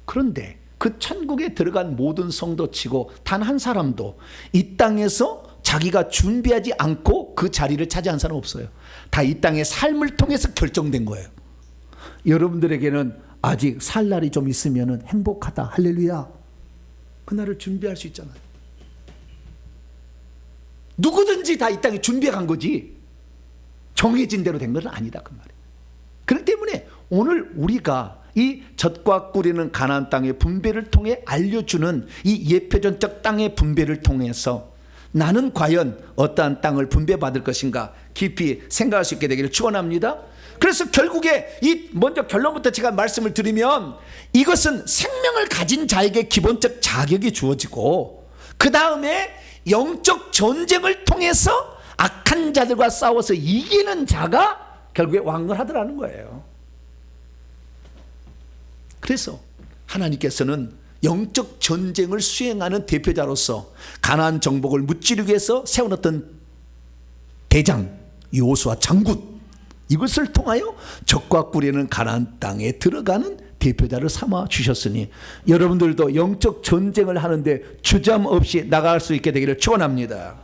그런데 그 천국에 들어간 모든 성도 치고 단 한 사람도 이 땅에서 자기가 준비하지 않고 결코 그 자리를 차지한 사람 없어요. 다 이 땅의 삶을 통해서 결정된 거예요. 여러분들에게는 아직 살 날이 좀 있으면 행복하다. 할렐루야. 그날을 준비할 수 있잖아요. 누구든지 다 이 땅에 준비해 간 거지 정해진 대로 된 건 아니다 그 말이에요. 그렇기 때문에 오늘 우리가 이 젖과 꿀이는 가나안 땅의 분배를 통해 알려주는 이 예표전적 땅의 분배를 통해서 나는 과연 어떠한 땅을 분배받을 것인가 깊이 생각할 수 있게 되기를 축원합니다. 그래서 결국에 이 먼저 결론부터 제가 말씀을 드리면 이것은 생명을 가진 자에게 기본적 자격이 주어지고 그 다음에 영적 전쟁을 통해서 악한 자들과 싸워서 이기는 자가 결국에 왕을 하더라는 거예요. 그래서 하나님께서는 영적 전쟁을 수행하는 대표자로서 가나안 정복을 무찌르기 위해서 세워놨던 대장 여호수아 장군, 이것을 통하여 적과 꿀이는 가나안 땅에 들어가는 대표자를 삼아 주셨으니 여러분들도 영적 전쟁을 하는데 주저함 없이 나갈 수 있게 되기를 축원합니다.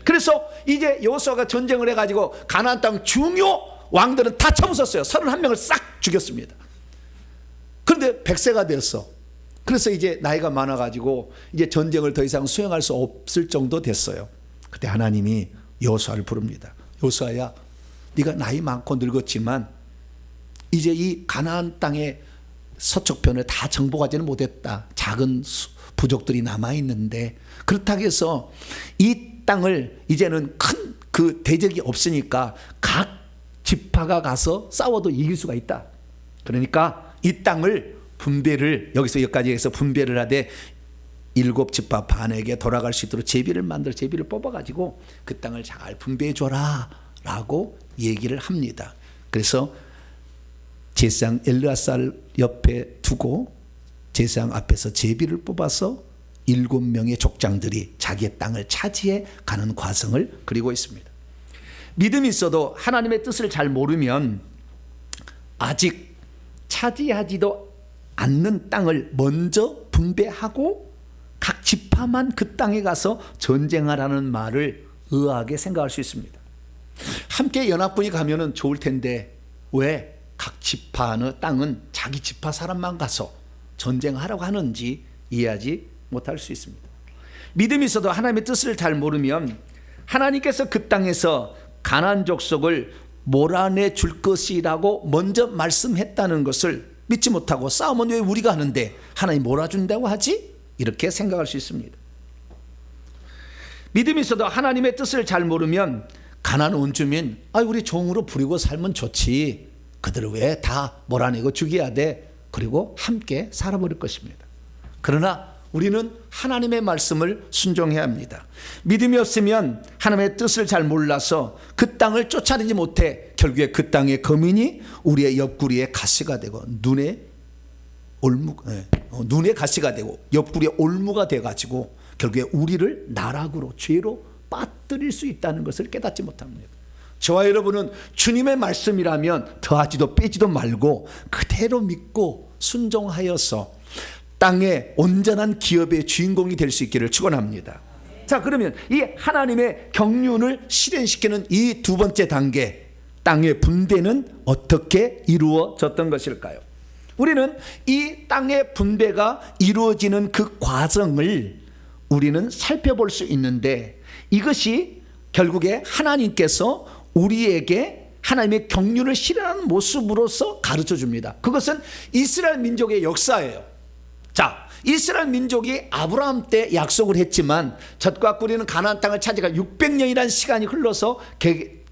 그래서 이제 여호수아가 전쟁을 해가지고 가나안 땅 중요 왕들은 다 쳐부쉈어요. 31명을 싹 죽였습니다. 그런데 100세가 되었어. 그래서 이제 나이가 많아가지고 이제 전쟁을 더 이상 수행할 수 없을 정도 됐어요. 그때 하나님이 여호수아를 부릅니다. 여호수아야, 네가 나이 많고 늙었지만 이제 이 가나안 땅의 서쪽편을 다 정복하지는 못했다. 작은 부족들이 남아있는데 그렇다고 해서 이 땅을 이제는 큰 그 대적이 없으니까 각 지파가 가서 싸워도 이길 수가 있다. 그러니까 이 땅을 분배를 여기서 여기까지 해서 분배를 하되 7지파 반에게 돌아갈 수 있도록 제비를 뽑아가지고 그 땅을 잘 분배해 줘라 라고 얘기를 합니다. 그래서 제사장 엘르아살 옆에 두고 제사장 앞에서 제비를 뽑아서 7명의 족장들이 자기의 땅을 차지해 가는 과정을 그리고 있습니다. 믿음이 있어도 하나님의 뜻을 잘 모르면 아직 차지하지도 않는 땅을 먼저 분배하고 각 지파만 그 땅에 가서 전쟁하라는 말을 의아하게 생각할 수 있습니다. 함께 연합군이 가면은 좋을 텐데 왜 각 지파의 땅은 자기 지파 사람만 가서 전쟁하라고 하는지 이해하지 못할 수 있습니다. 믿음이 있어도 하나님의 뜻을 잘 모르면 하나님께서 그 땅에서 가나안 족속을 몰아내 줄 것이라고 먼저 말씀했다는 것을 믿지 못하고 싸움은 왜 우리가 하는데 하나님 몰아준다고 하지? 이렇게 생각할 수 있습니다. 믿음이 있어도 하나님의 뜻을 잘 모르면 가나안 원주민 우리 종으로 부리고 살면 좋지, 그들을 왜 다 몰아내고 죽여야 돼? 그리고 함께 살아버릴 것입니다. 그러나 우리는 하나님의 말씀을 순종해야 합니다. 믿음이 없으면 하나님의 뜻을 잘 몰라서 그 땅을 쫓아내지 못해 결국에 그 땅의 거민이 우리의 옆구리에 가시가 되고 눈에 가시가 되고 옆구리에 올무가 돼가지고 결국에 우리를 나락으로 죄로 빠뜨릴 수 있다는 것을 깨닫지 못합니다. 저와 여러분은 주님의 말씀이라면 더하지도 빼지도 말고 그대로 믿고 순종하여서 땅의 온전한 기업의 주인공이 될 수 있기를 축원합니다. 자, 그러면 이 하나님의 경륜을 실현시키는 이 두 번째 단계, 땅의 분배는 어떻게 이루어졌던 것일까요? 우리는 이 땅의 분배가 이루어지는 그 과정을 우리는 살펴볼 수 있는데 이것이 결국에 하나님께서 우리에게 하나님의 경륜을 실현하는 모습으로서 가르쳐 줍니다. 그것은 이스라엘 민족의 역사예요. 자, 이스라엘 민족이 아브라함 때 약속을 했지만 젖과 꿀이는 가나안 땅을 차지할 600년이라는 시간이 흘러서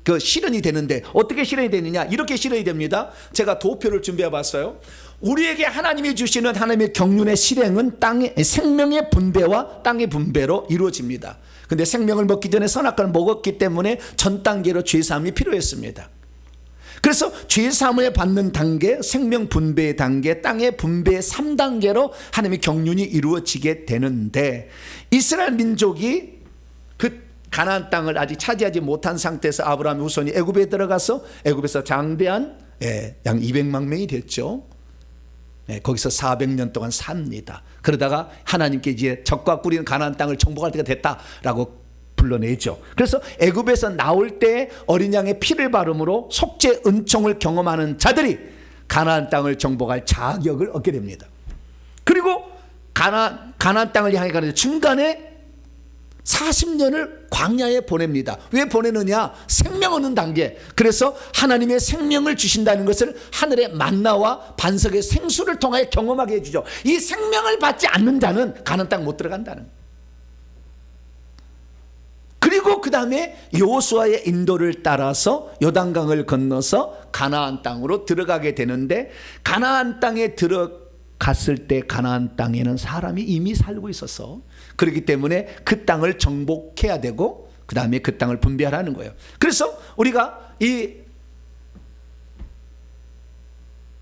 그 실현이 되는데 어떻게 실현이 되느냐? 이렇게 실현이 됩니다. 제가 도표를 준비해 봤어요. 우리에게 하나님이 주시는 하나님의 경륜의 실행은 땅의 생명의 분배와 땅의 분배로 이루어집니다. 근데 생명을 먹기 전에 선악과를 먹었기 때문에 전 단계로 죄사함이 필요했습니다. 그래서 죄사함을 받는 단계, 생명 분배의 단계, 땅의 분배의 3단계로 하나님의 경륜이 이루어지게 되는데 이스라엘 민족이 그 가나안 땅을 아직 차지하지 못한 상태에서 아브라함의 후손이 애굽에 들어가서 애굽에서 장대한 양 200만 명이 됐죠. 거기서 400년 동안 삽니다. 그러다가 하나님께 이제 적과 꿀이는 가나안 땅을 정복할 때가 됐다라고 불러내죠. 그래서 애굽에서 나올 때 어린 양의 피를 바름으로 속죄 은총을 경험하는 자들이 가나안 땅을 정복할 자격을 얻게 됩니다. 그리고 가나안 땅을 향해 가는데 중간에 40년을 광야에 보냅니다. 왜 보내느냐? 생명 얻는 단계. 그래서 하나님의 생명을 주신다는 것을 하늘의 만나와 반석의 생수를 통하여 경험하게 해주죠. 이 생명을 받지 않는 자는 가나안 땅 못 들어간다는 거예요. 그리고 그 다음에 여호수아의 인도를 따라서 요단강을 건너서 가나안 땅으로 들어가게 되는데, 가나안 땅에 들어갔을 때 가나안 땅에는 사람이 이미 살고 있어서, 그렇기 때문에 그 땅을 정복해야 되고 그 다음에 그 땅을 분배하라는 거예요. 그래서 우리가 이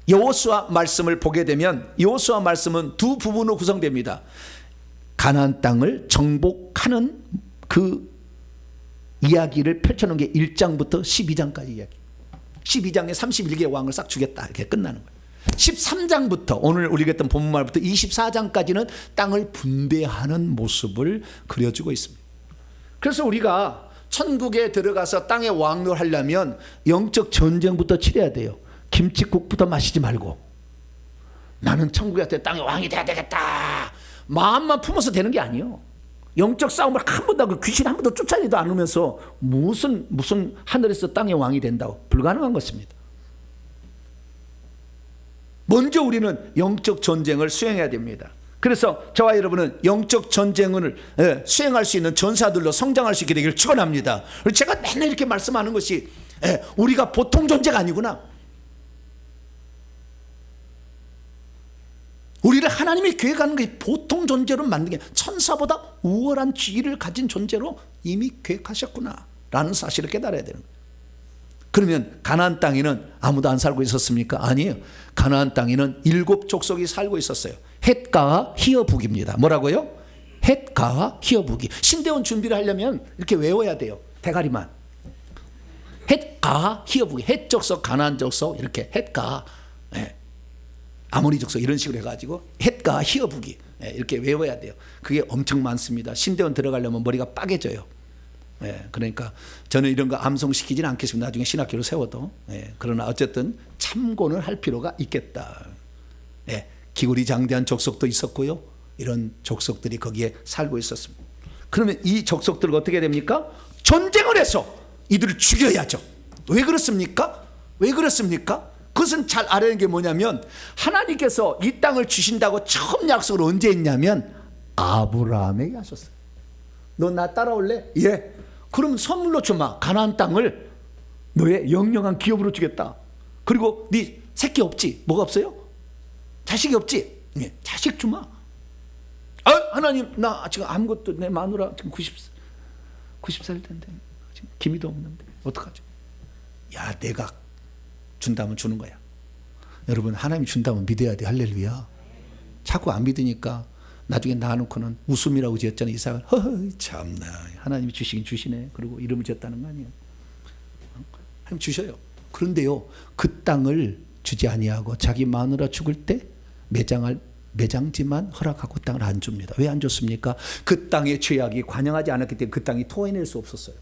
여호수아 말씀을 보게 되면 여호수아 말씀은 두 부분으로 구성됩니다. 가나안 땅을 정복하는 그 이야기를 펼쳐놓은 게 1장부터 12장까지 이야기. 12장에 31개의 왕을 싹 주겠다 이렇게 끝나는 거예요. 13장부터 오늘 우리가 했던 본문말부터 24장까지는 땅을 분배하는 모습을 그려주고 있습니다. 그래서 우리가 천국에 들어가서 땅에 왕노를 하려면 영적 전쟁부터 치러야 돼요. 김칫국부터 마시지 말고 나는 천국에 갈 때 땅의 왕이 돼야 되겠다 마음만 품어서 되는 게 아니에요. 영적 싸움을 한 번도 하고 귀신 한 번도 쫓아내도 않으면서 무슨 하늘에서 땅의 왕이 된다고, 불가능한 것입니다. 먼저 우리는 영적 전쟁을 수행해야 됩니다. 그래서 저와 여러분은 영적 전쟁을 수행할 수 있는 전사들로 성장할 수 있게 되기를 축원합니다. 제가 맨날 이렇게 말씀하는 것이 우리가 보통 존재가 아니구나. 우리를 하나님이 계획하는 게 보통 존재로 만든 게 천사보다 우월한 지위를 가진 존재로 이미 계획하셨구나 라는 사실을 깨달아야 되는 거예요. 그러면 가나안 땅에는 아무도 안 살고 있었습니까? 아니에요. 가나안 땅에는 7 족속이 살고 있었어요. 헷가와 히어북입니다. 뭐라고요? 헷가와 히어북이. 신대원 준비를 하려면 이렇게 외워야 돼요. 대가리만. 헷가 히어북이. 헷 족속, 가나안 족속, 이렇게 헷가, 아모리 족속 이런 식으로 해가지고 헷가 히어북이 이렇게 외워야 돼요. 그게 엄청 많습니다. 신대원 들어가려면 머리가 빠개져요. 그러니까 저는 이런 거 암송시키지는 않겠습니다. 나중에 신학교를 세워도. 그러나 어쨌든 참고는 할 필요가 있겠다. 기골이 장대한 족속도 있었고요. 이런 족속들이 거기에 살고 있었습니다. 그러면 이 족속들은 어떻게 됩니까? 전쟁을 해서 이들을 죽여야죠. 왜 그렇습니까? 왜 그렇습니까? 그것은 잘 알아야 게 뭐냐면, 하나님께서 이 땅을 주신다고 처음 약속을 언제 했냐면 아브라함에게 하셨어요. 너 나 따라올래? 예. 그럼 선물로 주마. 가나안 땅을 너의 영영한 기업으로 주겠다. 그리고 네 새끼 없지? 뭐가 없어요? 자식이 없지? 예. 자식 주마. 하나님 나 지금 아무것도, 내 마누라 지금 90살 된데 지금 기미도 없는데 어떡하죠? 야, 내가 준다면 주는 거야. 여러분, 하나님이 준다면 믿어야 돼. 할렐루야. 자꾸 안 믿으니까 나중에 낳아놓고는 웃음이라고 지었잖아요. 이삭을. 참나, 하나님이 주시긴 주시네. 그리고 이름을 지었다는 거 아니에요. 하나님 주셔요. 그런데요, 그 땅을 주지 아니하고 자기 마누라 죽을 때 매장지만 허락하고 땅을 안 줍니다. 왜 안 줬습니까? 그 땅의 죄악이 관영하지 않았기 때문에 그 땅이 토해낼 수 없었어요.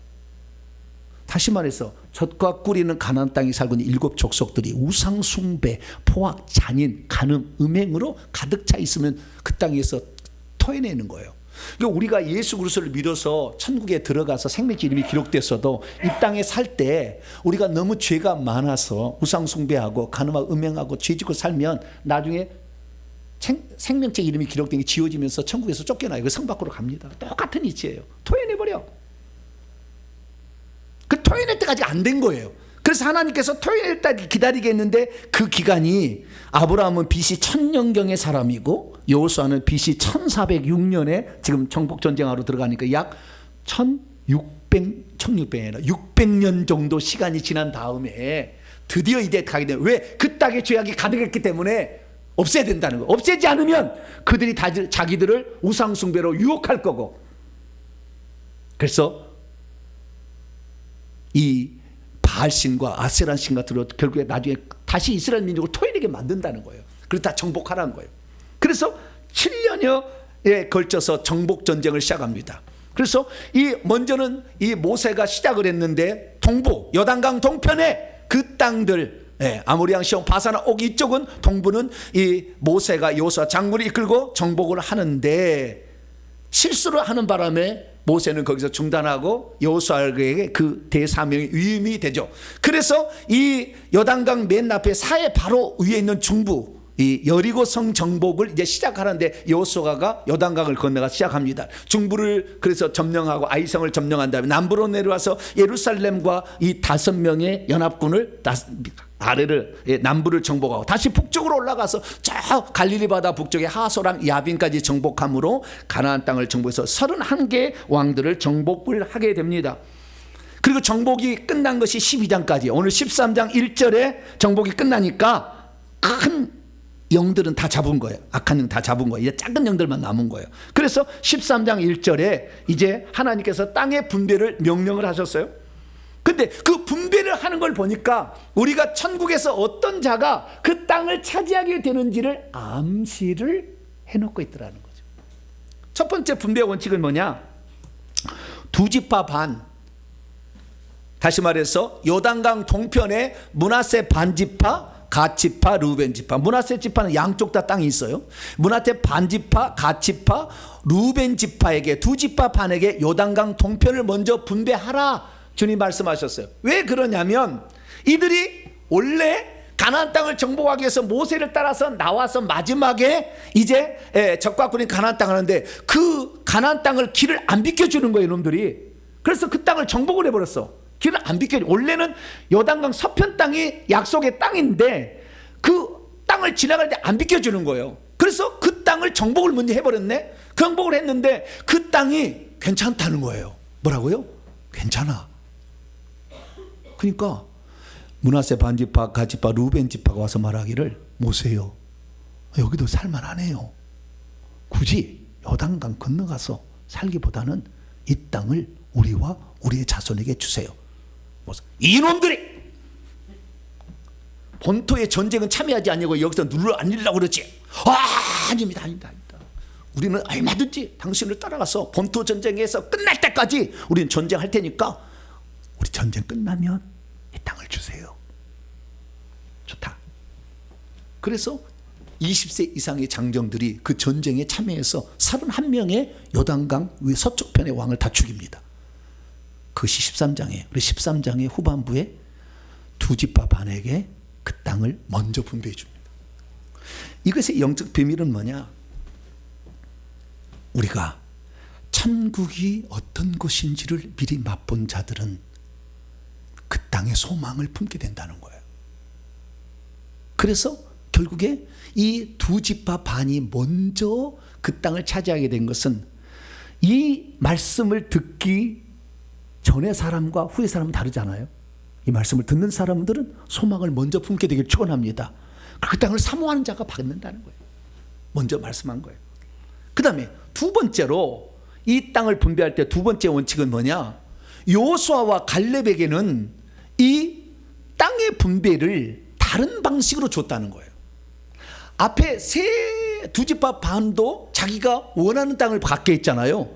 다시 말해서 젖과 꿀이는 가나안 땅에 살고 있는 7 족속들이 우상 숭배, 포악, 잔인, 간음, 음행으로 가득 차 있으면 그 땅에서 토해내는 거예요. 그러니까 우리가 예수 그리스도를 믿어서 천국에 들어가서 생명의 이름이 기록됐어도 이 땅에 살 때 우리가 너무 죄가 많아서 우상 숭배하고 간음하고 음행하고 죄짓고 살면 나중에 생명책 이름이 기록된 게 지워지면서 천국에서 쫓겨나요. 그 성 밖으로 갑니다. 똑같은 이치예요. 토해내버려. 그 토해낼 때까지 안 된 거예요. 그래서 하나님께서 토해낼 때까지 기다리게 했는데, 그 기간이 아브라함은 BC 1000년경의 사람이고 여호수아는 BC 1406년에 지금 정복전쟁하러 들어가니까 약 1600년 정도 시간이 지난 다음에 드디어 이제 가게 돼요. 왜? 그 땅에 죄악이 가득했기 때문에 없애야 된다는 거예요. 없애지 않으면 그들이 자기들을 우상숭배로 유혹할 거고. 그래서 이 바알신과 아세란신 같은 결국에 나중에 다시 이스라엘 민족을 토해내게 만든다는 거예요. 그래서 다 정복하라는 거예요. 그래서 7년여에 걸쳐서 정복전쟁을 시작합니다. 그래서 먼저는 이 모세가 시작을 했는데 동부 요단강 동편에 그 땅들, 아모리양 시온 바사나 옥 이쪽은, 동부는 이 모세가 여호수아 장군이 이끌고 정복을 하는데 실수를 하는 바람에 모세는 거기서 중단하고 여호수아에게 그 대사명이 위임이 되죠. 그래서 이 요단강 맨 앞에 사해 바로 위에 있는 중부 이 여리고성 정복을 이제 시작하는데 여호수아가 요단강을 건너가 시작합니다. 중부를 그래서 점령하고 아이성을 점령한 다음에 남부로 내려와서 예루살렘과 이 5명의 연합군을 아래를 남부를 정복하고 다시 북쪽으로 올라가서 저 갈릴리 바다 북쪽의 하소랑 야빈까지 정복함으로 가나안 땅을 정복해서 31개의 왕들을 정복을 하게 됩니다. 그리고 정복이 끝난 것이 12장까지, 오늘 13장 1절에 정복이 끝나니까 큰 영들은 다 잡은 거예요. 악한 영 다 잡은 거예요. 이제 작은 영들만 남은 거예요. 그래서 13장 1절에 이제 하나님께서 땅의 분배를 명령을 하셨어요. 근데 그 분배를 하는 걸 보니까 우리가 천국에서 어떤 자가 그 땅을 차지하게 되는지를 암시를 해놓고 있더라는 거죠. 첫 번째 분배 원칙은 뭐냐? 2지파 반, 다시 말해서 요단강 동편에 므낫세 반지파, 갓지파, 르우벤지파. 므낫세 지파는 양쪽 다 땅이 있어요. 므낫세 반지파, 갓지파, 르우벤지파에게 2지파 반에게 요단강 동편을 먼저 분배하라 주님 말씀하셨어요. 왜 그러냐면 이들이 원래 가나안 땅을 정복하기 위해서 모세를 따라서 나와서 마지막에 이제 적과 꿀인 가나안 땅을 하는데 그 가나안 땅을 길을 안 비켜주는 거예요, 이놈들이. 그래서 그 땅을 정복을 해버렸어. 길을 안 비켜줘. 원래는 요단강 서편 땅이 약속의 땅인데 그 땅을 지나갈 때 안 비켜주는 거예요. 그래서 그 땅을 정복을 먼저 해버렸네. 정복을 했는데 그 땅이 괜찮다는 거예요. 뭐라고요? 괜찮아. 그러니까 므낫세 반지파, 갓지파, 르우벤지파가 와서 말하기를 모세요, 여기도 살만하네요. 굳이 요단강 건너가서 살기보다는 이 땅을 우리와 우리의 자손에게 주세요. 이놈들이 본토의 전쟁은 참여하지 않냐고 여기서 눌러 앉으려고 그러지. 아닙니다. 우리는 얼마든지 당신을 따라가서 본토 전쟁에서 끝날 때까지 우리는 전쟁할 테니까 우리 전쟁 끝나면 이 땅을 주세요. 좋다. 그래서 20세 이상의 장정들이 그 전쟁에 참여해서 31명의 요단강 위 서쪽편의 왕을 다 죽입니다. 그것이 13장이에요. 그래서 13장의 후반부에 2지파 반에게 그 땅을 먼저 분배해 줍니다. 이것의 영적 비밀은 뭐냐? 우리가 천국이 어떤 곳인지를 미리 맛본 자들은 그 땅에 소망을 품게 된다는 거예요. 그래서 결국에 이 2지파 반이 먼저 그 땅을 차지하게 된 것은 이 말씀을 듣기 전의 사람과 후의 사람은 다르잖아요. 이 말씀을 듣는 사람들은 소망을 먼저 품게 되길 축원합니다. 그 땅을 사모하는 자가 받는다는 거예요. 먼저 말씀한 거예요. 그 다음에 두 번째로 이 땅을 분배할 때 두 번째 원칙은 뭐냐? 여호수아와 갈렙에게는 이 땅의 분배를 다른 방식으로 줬다는 거예요. 앞에 2지파 반도 자기가 원하는 땅을 받게 했잖아요.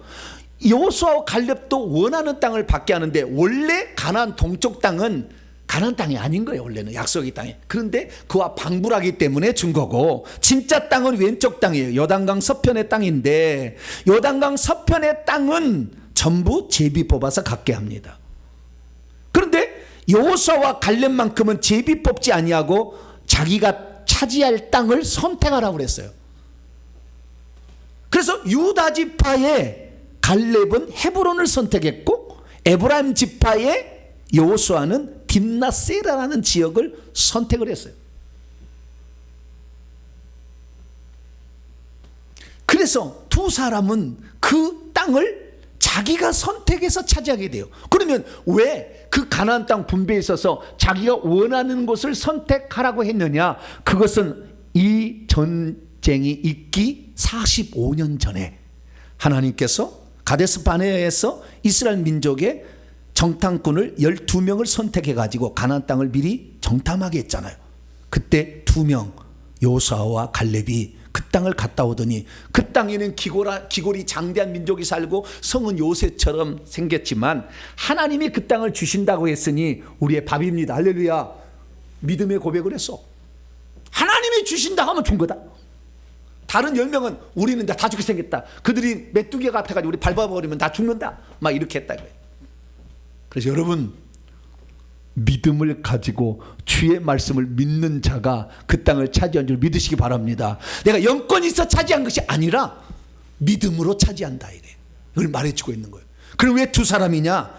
여호수아와 갈렙도 원하는 땅을 받게 하는데 원래 가나안 동쪽 땅은 가나안 땅이 아닌 거예요. 원래는 약속의 땅이. 그런데 그와 방불하기 때문에 준 거고, 진짜 땅은 왼쪽 땅이에요. 요단강 서편의 땅인데 요단강 서편의 땅은 전부 제비 뽑아서 갖게 합니다. 그런데 여호수아와 갈렙만큼은 제비 뽑지 아니하고 자기가 차지할 땅을 선택하라고 그랬어요. 그래서 유다 지파의 갈렙은 헤브론을 선택했고 에브라임 지파의 여호수아는 딥나세라라는 지역을 선택을 했어요. 그래서 두 사람은 그 땅을 자기가 선택해서 차지하게 돼요. 그러면 왜 그 가나안 땅 분배에 있어서 자기가 원하는 곳을 선택하라고 했느냐? 그것은 이 전쟁이 있기 45년 전에 하나님께서 가데스 바네아에서 이스라엘 민족의 정탐꾼을 12명을 선택해 가지고 가나안 땅을 미리 정탐하게 했잖아요. 그때 2명 여호수아와 갈렙이 그 땅을 갔다 오더니 그 땅에는 기골이 장대한 민족이 살고 성은 요새처럼 생겼지만 하나님이 그 땅을 주신다고 했으니 우리의 밥입니다. 할렐루야. 믿음의 고백을 했어. 하나님이 주신다고 하면 준 거다. 다른 10명은 우리는 다 죽게 생겼다. 그들이 메뚜기가 같아가지고 우리 밟아버리면 다 죽는다. 막 이렇게 했다. 그래서 여러분, 믿음을 가지고 주의 말씀을 믿는 자가 그 땅을 차지한 줄 믿으시기 바랍니다. 내가 영권이 있어 차지한 것이 아니라 믿음으로 차지한다. 이걸 말해주고 있는 거예요. 그럼 왜 두 사람이냐?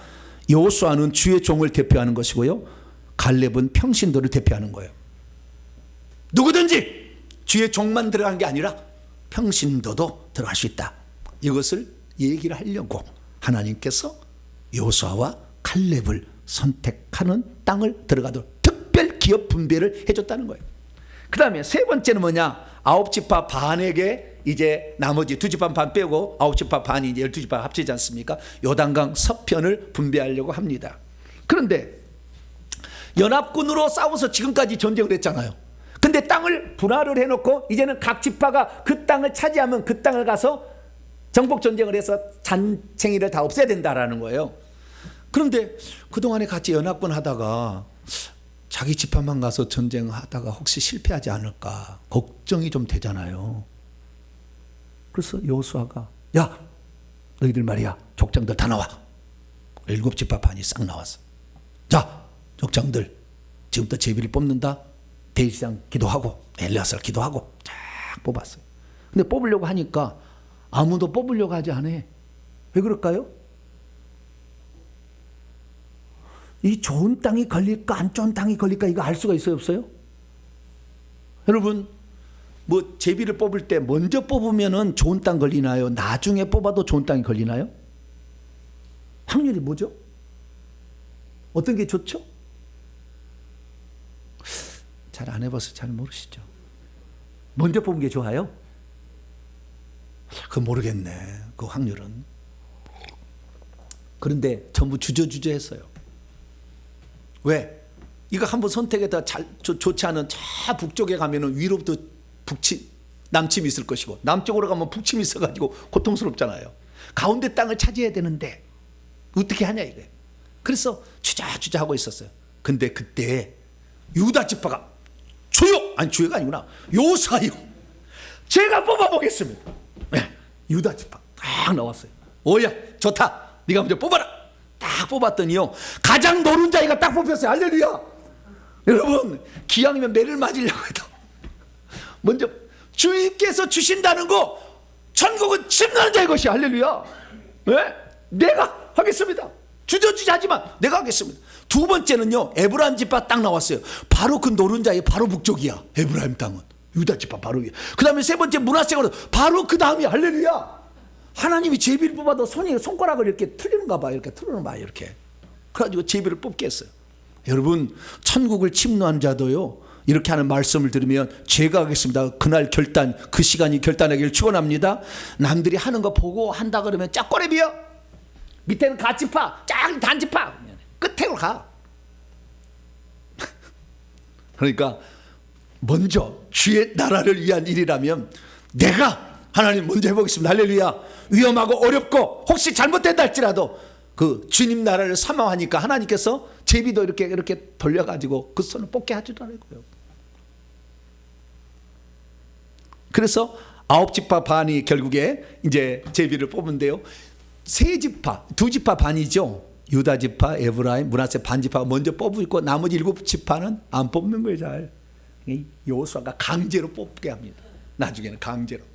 여호수아는 주의 종을 대표하는 것이고요, 갈렙은 평신도를 대표하는 거예요. 누구든지 주의 종만 들어간 게 아니라 평신도도 들어갈 수 있다. 이것을 얘기를 하려고 하나님께서 여호수아와 갈렙을 선택하는 땅을 들어가도록 특별 기업 분배를 해줬다는 거예요. 그 다음에 세 번째는 뭐냐? 9지파 반에게 이제 나머지 2지파 반 빼고 9지파 반이 이제 12지파 합치지 않습니까? 요단강 서편을 분배하려고 합니다. 그런데 연합군으로 싸워서 지금까지 전쟁을 했잖아요. 근데 땅을 분할을 해놓고 이제는 각 지파가 그 땅을 차지하면 그 땅을 가서 정복 전쟁을 해서 잔챙이를 다 없애야 된다라는 거예요. 그런데 그동안에 같이 연합군 하다가 자기 지파만 가서 전쟁하다가 혹시 실패하지 않을까 걱정이 좀 되잖아요. 그래서 여호수아가, 야, 너희들 말이야, 족장들 다 나와. 7지파 반이 싹 나왔어. 자, 족장들 지금부터 제비를 뽑는다. 대제사장 기도하고 엘리야살 기도하고 쫙 뽑았어요. 근데 뽑으려고 하니까 아무도 뽑으려고 하지 않아. 왜 그럴까요? 이 좋은 땅이 걸릴까 안 좋은 땅이 걸릴까 이거 알 수가 있어요, 없어요? 여러분, 뭐 제비를 뽑을 때 먼저 뽑으면은 좋은 땅 걸리나요? 나중에 뽑아도 좋은 땅이 걸리나요? 확률이 뭐죠? 어떤 게 좋죠? 잘 안 해봐서 잘 모르시죠? 먼저 뽑은 게 좋아요? 그건 모르겠네, 그 확률은. 그런데 전부 주저주저했어요. 왜? 이거 한번 선택해다 좋지 않은 저 북쪽에 가면은 위로부터 남침이 있을 것이고, 남쪽으로 가면 북침이 있어가지고 고통스럽잖아요. 가운데 땅을 차지해야 되는데 어떻게 하냐 이거예요. 그래서 주저하고 있었어요. 근데 그때 유다 지파가 주여가 아니구나, 여호수아요, 제가 뽑아보겠습니다. 네, 유다 지파 딱 나왔어요. 오야, 좋다, 네가 먼저 뽑아라. 딱 뽑았더니요, 가장 노른자이가 딱 뽑혔어요. 할렐루야. 여러분, 기왕이면 매를 맞으려고 해도 먼저 주님께서 주신다는 거, 천국은 침노하는 자의 것이. 할렐루야. 네? 내가 하겠습니다. 주저주저하지만 내가 하겠습니다. 두 번째는요, 에브라임 지파 딱 나왔어요. 바로 그 노른자의 바로 북쪽이야. 에브라임 땅은 유다 지파 바로 위에. 그 다음에 세 번째 므낫세가 바로 그 다음이. 할렐루야. 하나님이 제비를 뽑아도 손가락을 이렇게 틀리는가 봐. 이렇게 틀어는 봐. 이렇게. 그래가지고 제비를 뽑게 했어요. 여러분, 천국을 침노한 자도요, 이렇게 하는 말씀을 들으면 제가 하겠습니다. 그날 결단, 그 시간이 결단하기를 축원합니다. 남들이 하는 거 보고 한다 그러면 짝꼬레비야. 밑에는 가지파, 쫙 단지파, 끝에로 가. 그러니까 먼저 주의 나라를 위한 일이라면 내가 하나님 먼저 해보겠습니다. 할렐루야. 위험하고 어렵고 혹시 잘못된다 할지라도 그 주님 나라를 사모하니까 하나님께서 제비도 이렇게 돌려가지고 그 손을 뽑게 하지도 않고요. 그래서 9지파 반이 결국에 이제 제비를 뽑은데요, 2지파 반이죠. 유다 지파, 에브라임, 므낫세 반지파가 먼저 뽑고 나머지 7지파는 안 뽑는 거예요. 잘. 여호수아가 강제로 뽑게 합니다. 나중에는 강제로.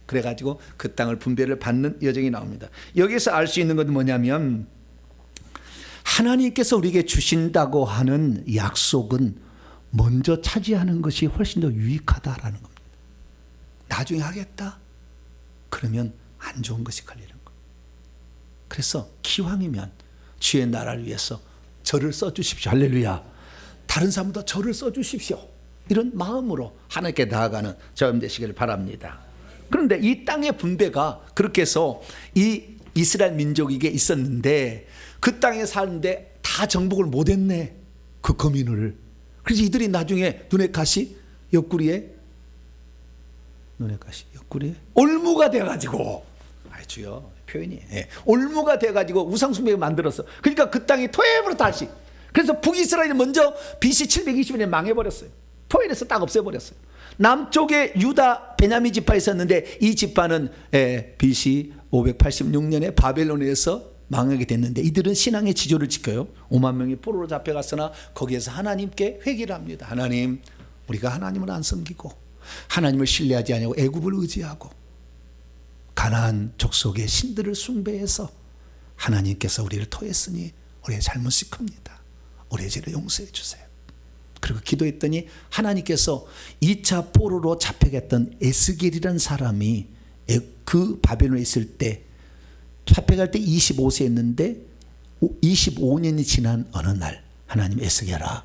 그래가지고 그 땅을 분배를 받는 여정이 나옵니다. 여기서 알 수 있는 것은 뭐냐면, 하나님께서 우리에게 주신다고 하는 약속은 먼저 차지하는 것이 훨씬 더 유익하다라는 겁니다. 나중에 하겠다? 그러면 안 좋은 것이 걸리는 거예요. 그래서 기왕이면 주의 나라를 위해서 저를 써주십시오. 할렐루야. 다른 사람보다 저를 써주십시오. 이런 마음으로 하나님께 나아가는 저여러분 되시기를 바랍니다. 그런데 이 땅의 분배가 그렇게 해서 이 이스라엘 민족에게 있었는데 그 땅에 사는데 다 정복을 못했네, 그 거민을. 그래서 이들이 나중에 눈에 가시 옆구리에 눈에 가시 옆구리에 올무가 돼가지고 주여 표현이 올무가 돼가지고 우상숭배를 만들었어. 그러니까 그 땅이 토해버려 다시. 그래서 북이스라엘이 먼저 BC 720년에 망해버렸어요. 토해에서 딱 없애버렸어요. 남쪽에 유다 베냐민 지파 있었는데 이 지파는 BC 586년에 바벨론에서 망하게 됐는데 이들은 신앙의 지조를 지켜요. 5만 명이 포로로 잡혀갔으나 거기에서 하나님께 회개를 합니다. 하나님, 우리가 하나님을 안 섬기고 하나님을 신뢰하지 아니하고 애굽을 의지하고 가나안 족속의 신들을 숭배해서 하나님께서 우리를 토했으니 우리의 잘못이 큽니다. 우리의 죄를 용서해 주세요. 그리고 기도했더니 하나님께서 2차 포로로 잡혀갔던 에스겔이라는 사람이 그 바벨론에 있을 때 잡혀갈 때 25세였는데 25년이 지난 어느 날 하나님, 에스겔아,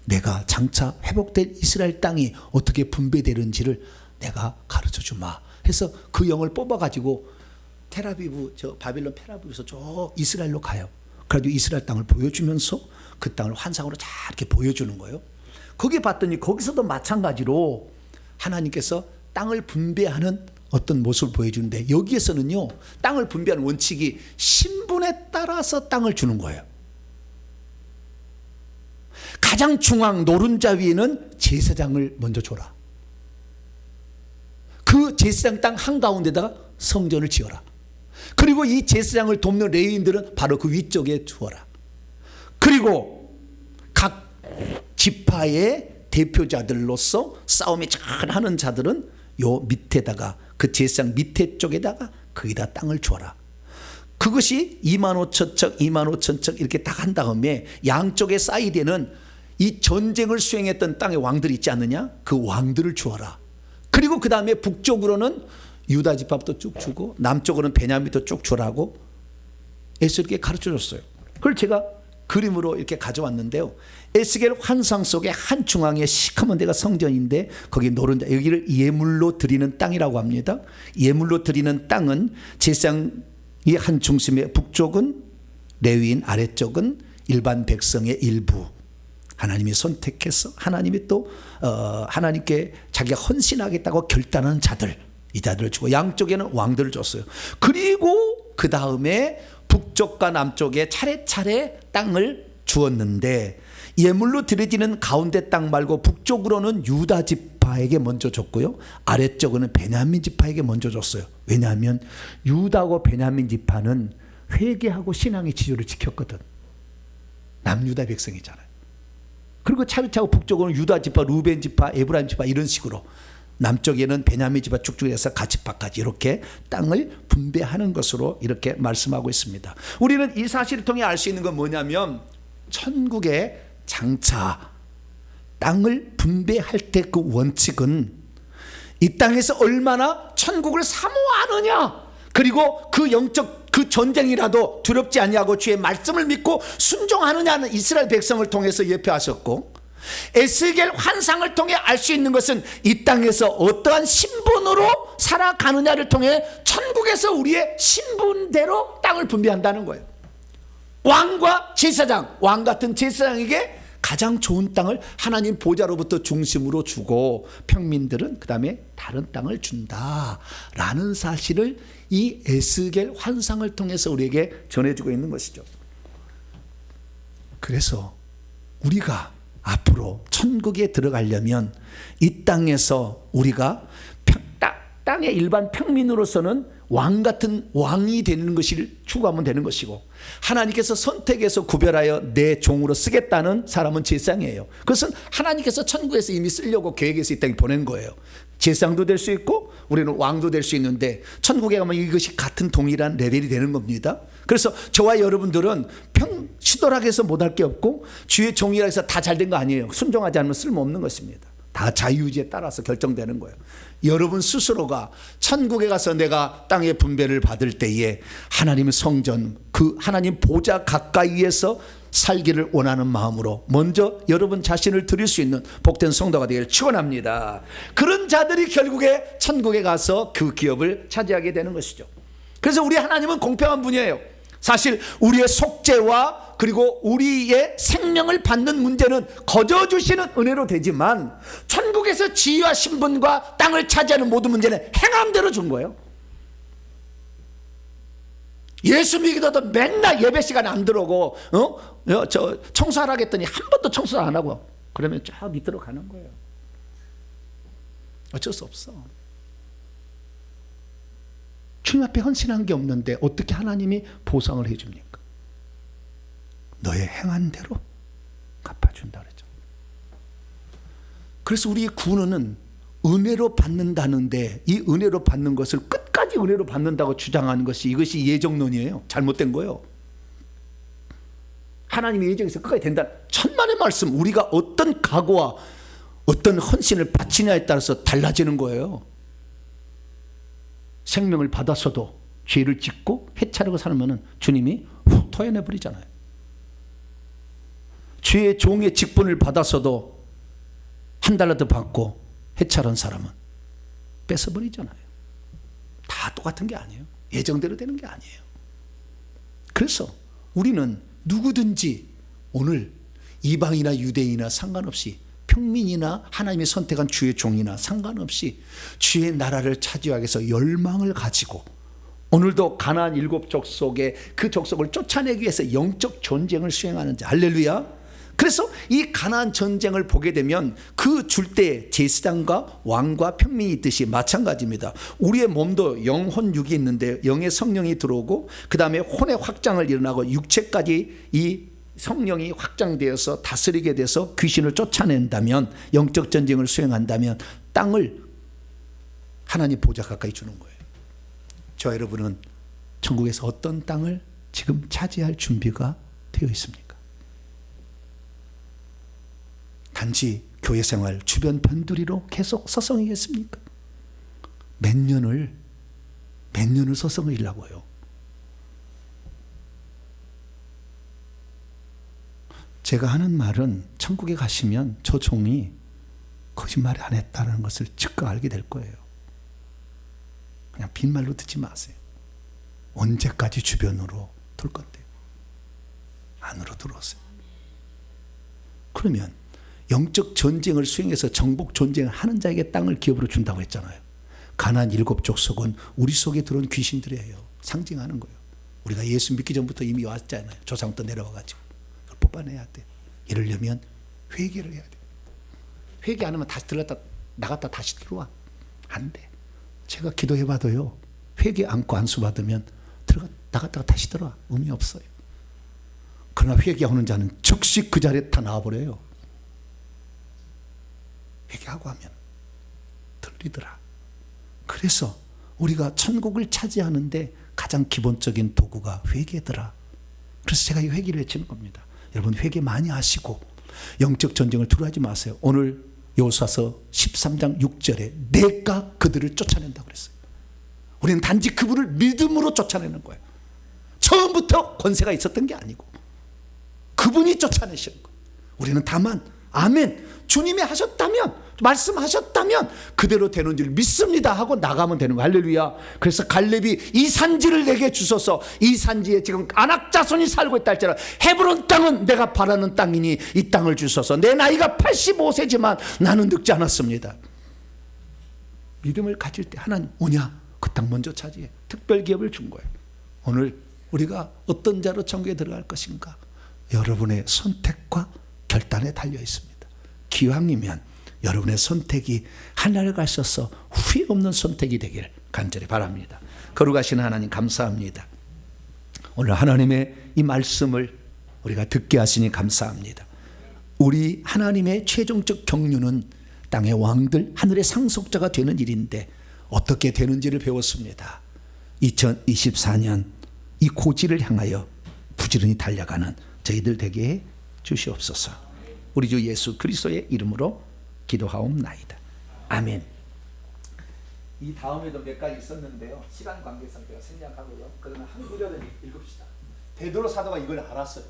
내가 장차 회복된 이스라엘 땅이 어떻게 분배되는지를 내가 가르쳐 주마 해서 그 영을 뽑아가지고 테라비브, 저 바빌론 테라비브에서 저 이스라엘로 가요. 그래가지고 이스라엘 땅을 보여주면서 그 땅을 환상으로 잘 이렇게 보여주는 거예요. 거기 봤더니 거기서도 마찬가지로 하나님께서 땅을 분배하는 어떤 모습을 보여주는데 여기에서는요, 땅을 분배하는 원칙이 신분에 따라서 땅을 주는 거예요. 가장 중앙 노른자 위에는 제사장을 먼저 줘라. 그 제사장 땅 한가운데다가 성전을 지어라. 그리고 이 제사장을 돕는 레위인들은 바로 그 위쪽에 주어라. 그리고 각 지파의 대표자들로서 싸움이 잘 하는 자들은 요 밑에다가 그 제사장 밑에 쪽에다가 거기다 땅을 주어라. 그것이 25,000척 25,000척 이렇게 딱 한 다음에 양쪽의 사이드에는 이 전쟁을 수행했던 땅의 왕들이 있지 않느냐, 그 왕들을 주어라. 그리고 그 다음에 북쪽으로는 유다 지파부터 쭉 주고 남쪽으로는 베냐민도 쭉 주라고 에스겔에게 가르쳐 줬어요. 그걸 제가 그림으로 이렇게 가져왔는데요. 에스겔 환상 속에 한 중앙에 시커먼 데가 성전인데 거기 노른자, 여기를 예물로 드리는 땅이라고 합니다. 예물로 드리는 땅은 제사장이 한 중심에 북쪽은 레위인, 아래쪽은 일반 백성의 일부. 하나님이 선택해서 하나님이 또 하나님께 자기가 헌신하겠다고 결단한 자들, 이 자들을 주고 양쪽에는 왕들을 줬어요. 그리고 그 다음에 북쪽과 남쪽에 차례차례 땅을 주었는데 예물로 드려지는 가운데 땅 말고 북쪽으로는 유다 지파에게 먼저 줬고요, 아래쪽은 베냐민 지파에게 먼저 줬어요. 왜냐하면 유다하고 베냐민 지파는 회개하고 신앙의 지조를 지켰거든. 남유다 백성이잖아요. 그리고 차례차례 북쪽으로는 유다 지파, 루벤 지파, 에브라임 지파 이런 식으로, 남쪽에는 베냐민 지파 쭉쭉해서 가지파까지 이렇게 땅을 분배하는 것으로 이렇게 말씀하고 있습니다. 우리는 이 사실을 통해 알 수 있는 건 뭐냐면 천국의 장차 땅을 분배할 때 그 원칙은 이 땅에서 얼마나 천국을 사모하느냐, 그리고 그 영적 그 전쟁이라도 두렵지 아니하고 주의 말씀을 믿고 순종하느냐는 이스라엘 백성을 통해서 예표하셨고, 에스겔 환상을 통해 알 수 있는 것은 이 땅에서 어떠한 신분으로 살아가느냐를 통해 천국에서 우리의 신분대로 땅을 분배한다는 거예요. 왕과 제사장, 왕 같은 제사장에게 가장 좋은 땅을 하나님 보좌로부터 중심으로 주고 평민들은 그 다음에 다른 땅을 준다라는 사실을 이 에스겔 환상을 통해서 우리에게 전해주고 있는 것이죠. 그래서 우리가 앞으로 천국에 들어가려면 이 땅에서 우리가 땅의 일반 평민으로서는 왕 같은 왕이 되는 것을 추구하면 되는 것이고, 하나님께서 선택해서 구별하여 내 종으로 쓰겠다는 사람은 제사장이에요. 그것은 하나님께서 천국에서 이미 쓰려고 계획해서 이 땅에 보낸 거예요. 제사장도 될 수 있고 우리는 왕도 될 수 있는데 천국에 가면 이것이 같은 동일한 레벨이 되는 겁니다. 그래서 저와 여러분들은 시도하게 해서 못할 게 없고 주의 종이라 해서 다 잘된 거 아니에요. 순종하지 않으면 쓸모없는 것입니다. 다 자유의지에 따라서 결정되는 거예요. 여러분 스스로가 천국에 가서 내가 땅의 분배를 받을 때에 하나님의 성전, 그 하나님 보좌 가까이에서 살기를 원하는 마음으로 먼저 여러분 자신을 드릴 수 있는 복된 성도가 되기를 축원합니다. 그런 자들이 결국에 천국에 가서 그 기업을 차지하게 되는 것이죠. 그래서 우리 하나님은 공평한 분이에요. 사실 우리의 속죄와 그리고 우리의 생명을 받는 문제는 거저 주시는 은혜로 되지만 천국에 그래서 지위와 신분과 땅을 차지하는 모든 문제는 행함대로 준 거예요. 예수 믿기도 맨날 예배 시간에 안 들어오고 저 청소하라고 했더니 한 번도 청소 안 하고 그러면 저 밑으로 가는 거예요. 어쩔 수 없어. 주님 앞에 헌신한 게 없는데 어떻게 하나님이 보상을 해줍니까? 너의 행한 대로 갚아준다 그랬죠. 그래서 우리의 구원은 은혜로 받는다는데 이 은혜로 받는 것을 끝까지 은혜로 받는다고 주장하는 것이 이것이 예정론이에요. 잘못된 거예요. 하나님의 예정에서 끝까지 된다. 천만의 말씀. 우리가 어떤 각오와 어떤 헌신을 바치냐에 따라서 달라지는 거예요. 생명을 받았어도 죄를 짓고 해차려고 살면 주님이 훅 토해내버리잖아요. 죄의 종의 직분을 받았어도 한 달라도 받고 해차른 사람은 뺏어버리잖아요. 다 똑같은 게 아니에요. 예정대로 되는 게 아니에요. 그래서 우리는 누구든지 오늘 이방이나 유대인이나 상관없이 평민이나 하나님이 선택한 주의 종이나 상관없이 주의 나라를 차지하기 위해서 열망을 가지고 오늘도 가나안 7 족속의 그 족속을 쫓아내기 위해서 영적 전쟁을 수행하는 자. 할렐루야. 그래서 이 가나안 전쟁을 보게 되면 그 줄 때 제사장과 왕과 평민이 있듯이 마찬가지입니다. 우리의 몸도 영혼 육이 있는데 영의 성령이 들어오고 그 다음에 혼의 확장을 일어나고 육체까지 이 성령이 확장되어서 다스리게 돼서 귀신을 쫓아낸다면 영적 전쟁을 수행한다면 땅을 하나님 보좌 가까이 주는 거예요. 저 여러분은 천국에서 어떤 땅을 지금 차지할 준비가 되어 있습니까? 단지 교회 생활 주변 변두리로 계속 서성이겠습니까? 몇 년을 서성이려고요. 제가 하는 말은 천국에 가시면 저 종이 거짓말 안 했다는 것을 즉각 알게 될 거예요. 그냥 빈말로 듣지 마세요. 언제까지 주변으로 돌 건데요? 안으로 들어오세요. 그러면 영적 전쟁을 수행해서 정복 전쟁을 하는 자에게 땅을 기업으로 준다고 했잖아요. 가나안 7 족속은 우리 속에 들어온 귀신들이에요. 상징하는 거예요. 우리가 예수 믿기 전부터 이미 왔잖아요. 조상부터 내려와가지고 그걸 뽑아내야 돼. 이러려면 회개를 해야 돼. 회개 안 하면 다시 들어갔다 나갔다 다시 들어와. 안 돼. 제가 기도해봐도요. 회개 안고 안수 받으면 나갔다가 다시 들어와. 의미 없어요. 그러나 회개하는 자는 즉시 그 자리에 다 나와버려요. 회개하고 하면 들리더라. 그래서 우리가 천국을 차지하는데 가장 기본적인 도구가 회개더라. 그래서 제가 이 회개를 외치는 겁니다. 여러분 회개 많이 하시고 영적 전쟁을 두려워하지 마세요. 오늘 여호수아서 13장 6절에 내가 그들을 쫓아낸다고 그랬어요. 우리는 단지 그분을 믿음으로 쫓아내는 거예요. 처음부터 권세가 있었던 게 아니고 그분이 쫓아내시는 거예요. 우리는 다만 아멘 주님이 하셨다면 말씀하셨다면 그대로 되는 줄 믿습니다 하고 나가면 되는 거예요. 할렐루야. 그래서 갈렙이 이 산지를 내게 주소서. 이 산지에 지금 아낙 자손이 살고 있다 할지라도 헤브론 땅은 내가 바라는 땅이니 이 땅을 주소서. 내 나이가 85세지만 나는 늙지 않았습니다. 믿음을 가질 때 하나님 오냐 그 땅 먼저 차지해. 특별 기업을 준 거예요. 오늘 우리가 어떤 자로 천국에 들어갈 것인가 여러분의 선택과 결단에 달려 있습니다. 기왕이면 여러분의 선택이 하나를 가셔서 후회 없는 선택이 되길 간절히 바랍니다. 거룩하신 하나님 감사합니다. 오늘 하나님의 이 말씀을 우리가 듣게 하시니 감사합니다. 우리 하나님의 최종적 경륜은 땅의 왕들 하늘의 상속자가 되는 일인데 어떻게 되는지를 배웠습니다. 2024년 이 고지를 향하여 부지런히 달려가는 저희들 되게 해 주시옵소서. 우리 주 예수 그리스도의 이름으로 기도하옵나이다. 아멘. 이 다음에도 몇 가지 있었는데요. 시간 관계상 제가 생략하고요. 그러나 한 구절을 읽읍시다. 베드로 사도가 이걸 알았어요.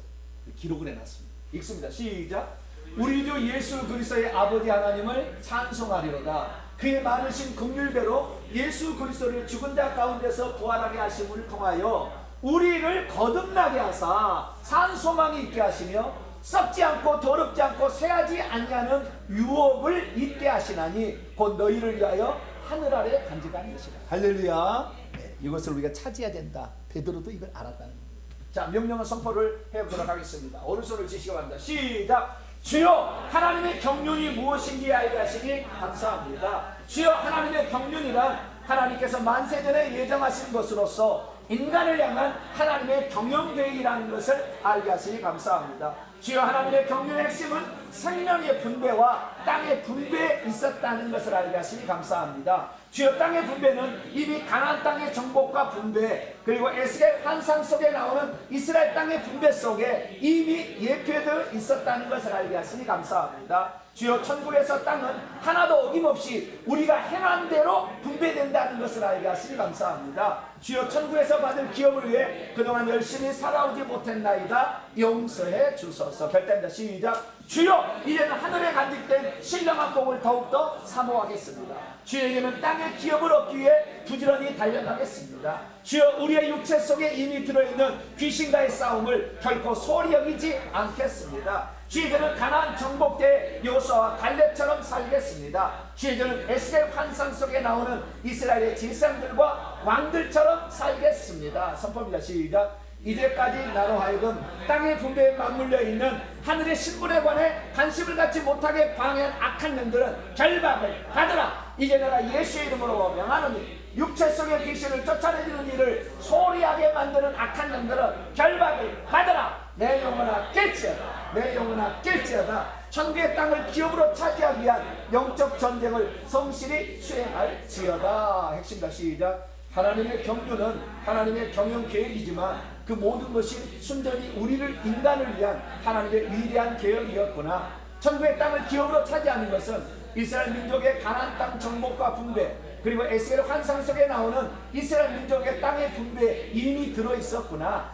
기록을 해놨습니다. 읽습니다. 시작. 우리 주 예수 그리스도의 아버지 하나님을 찬송하리로다. 그의 많으신 긍휼대로 예수 그리스도를 죽은 자 가운데서 부활하게 하심을 통하여 우리를 거듭나게 하사 산 소망이 있게 하시며 썩지 않고 더럽지 않고 쇠하지 아니하는 유업을 잊게 하시나니 곧 너희를 위하여 하늘 아래 간직한 것이라. 할렐루야. 네, 이것을 우리가 차지해야 된다. 베드로도 이걸 알았다는 거예요. 자, 명령한 선포를 해보도록 하겠습니다. 오른손을 지시기 바랍니다. 시작. 주여 하나님의 경륜이 무엇인지 알게 하시니 감사합니다. 주여 하나님의 경륜이란 하나님께서 만세전에 예정하신 것으로서 인간을 향한 하나님의 경영계획이라는 것을 알게 하시니 감사합니다. 주여 하나님의 경륜의 핵심은 생명의 분배와 땅의 분배에 있었다는 것을 알게 하시니 감사합니다. 주여 땅의 분배는 이미 가나안 땅의 정복과 분배, 그리고 에스겔 환상 속에 나오는 이스라엘 땅의 분배 속에 이미 예표되어 있었다는 것을 알게 하시니 감사합니다. 주여 천국에서 땅은 하나도 어김없이 우리가 행한 대로 분배된다는 것을 알게 하시니 감사합니다. 주여 천국에서 받을 기업을 위해 그동안 열심히 살아오지 못했나이다 용서해 주소서. 결단입니다. 시작. 주여 이제는 하늘에 간직된 신령한 복을 더욱더 사모하겠습니다. 주에게는 땅의 기업을 얻기 위해 부지런히 달려가겠습니다. 주여 우리의 육체 속에 이미 들어있는 귀신과의 싸움을 결코 소홀히 여기지 않겠습니다. 주에게는 가나안 정복 때 요수아와 갈렙처럼 살겠습니다. 주에게는 에스겔 환상 속에 나오는 이스라엘의 제사장들과 왕들처럼 살겠습니다. 선포입니다. 시작. 이제까지 나로 하여금 땅의 분배에 맞물려 있는 하늘의 신분에 관해 관심을 갖지 못하게 방해한 악한 영들은 결박을 받으라. 이제 내가 예수의 이름으로 명하노니 육체 속의 귀신을 쫓아내주는 일을 소홀히 하게 만드는 악한 영들은 결박을 받으라. 내 영혼아 깰지어다. 내 영혼아 깰지어다. 천국의 땅을 기업으로 차지하기 위한 영적 전쟁을 성실히 수행할지어다. 핵심다. 시작. 하나님의 경륜은 하나님의 경영 계획이지만 그 모든 것이 순전히 우리를 인간을 위한 하나님의 위대한 계획이었구나. 천국의 땅을 기업으로 차지하는 것은 이스라엘 민족의 가나안 땅 정복과 분배, 그리고 에스겔 환상 속에 나오는 이스라엘 민족의 땅의 분배에 이미 들어있었구나.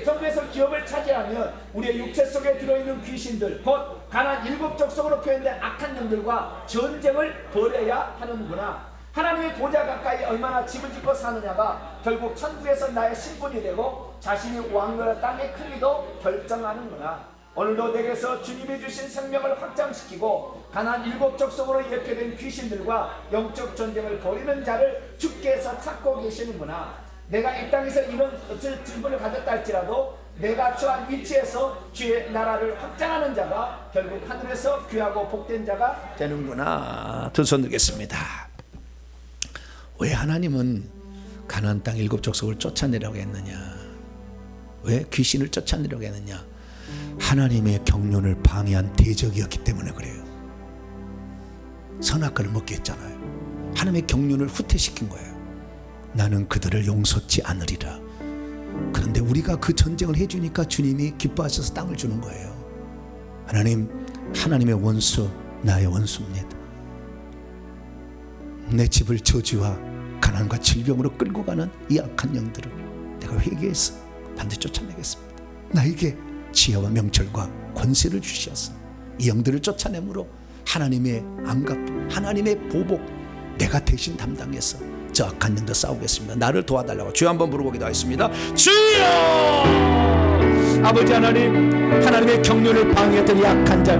천국에서 기업을 차지하면 우리의 육체 속에 들어있는 귀신들, 곧 가나안 7족속으로 표현된 악한 영들과 전쟁을 벌여야 하는구나. 하나님의 보좌 가까이 얼마나 집을 짓고 사느냐가 결국 천국에서 나의 신분이 되고 자신이 왕노라 땅의 크기도 결정하는구나. 오늘도 내게서 주님이 주신 생명을 확장시키고 가나안 7족속으로 예표된 귀신들과 영적 전쟁을 벌이는 자를 주께서 찾고 계시는구나. 내가 이 땅에서 이런 질문을 가졌다 할지라도 내가 처한 위치에서 주의 나라를 확장하는 자가 결국 하늘에서 귀하고 복된 자가 되는구나. 두 손 들겠습니다. 왜 하나님은 가나안 땅 7족속을 쫓아내려고 했느냐? 왜 귀신을 쫓아내려고 했느냐? 하나님의 경륜을 방해한 대적이었기 때문에 그래요. 선악과를 먹게 했잖아요. 하나님의 경륜을 후퇴시킨 거예요. 나는 그들을 용서치 않으리라. 그런데 우리가 그 전쟁을 해주니까 주님이 기뻐하셔서 땅을 주는 거예요. 하나님의 원수, 나의 원수입니다. 내 집을 저주와 가난과 질병으로 끌고 가는 이 악한 영들을 내가 회개해서 반드시 쫓아내겠습니다. 나에게 지혜와 명철과 권세를 주시어서 이 영들을 쫓아내므로 하나님의 안갑, 하나님의 보복 내가 대신 담당해서 저 악한 영들 싸우겠습니다. 나를 도와달라고 주여 한번 부르고 기도하겠습니다. 주여! 아버지 하나님, 하나님의 경륜을 방해했던 이 악한 자,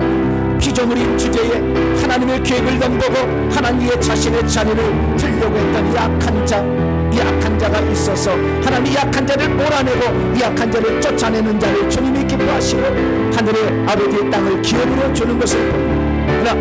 피조물인 주제에 하나님의 계획을 넘보고 하나님의 자신의 자리를 들려고 했던 이 악한 자가 있어서 하나님 이 악한 자를 몰아내고 이 악한 자를 쫓아내는 자를 주님이 기뻐하시고 하늘의 아버지의 땅을 기업으로 주는 것을 보고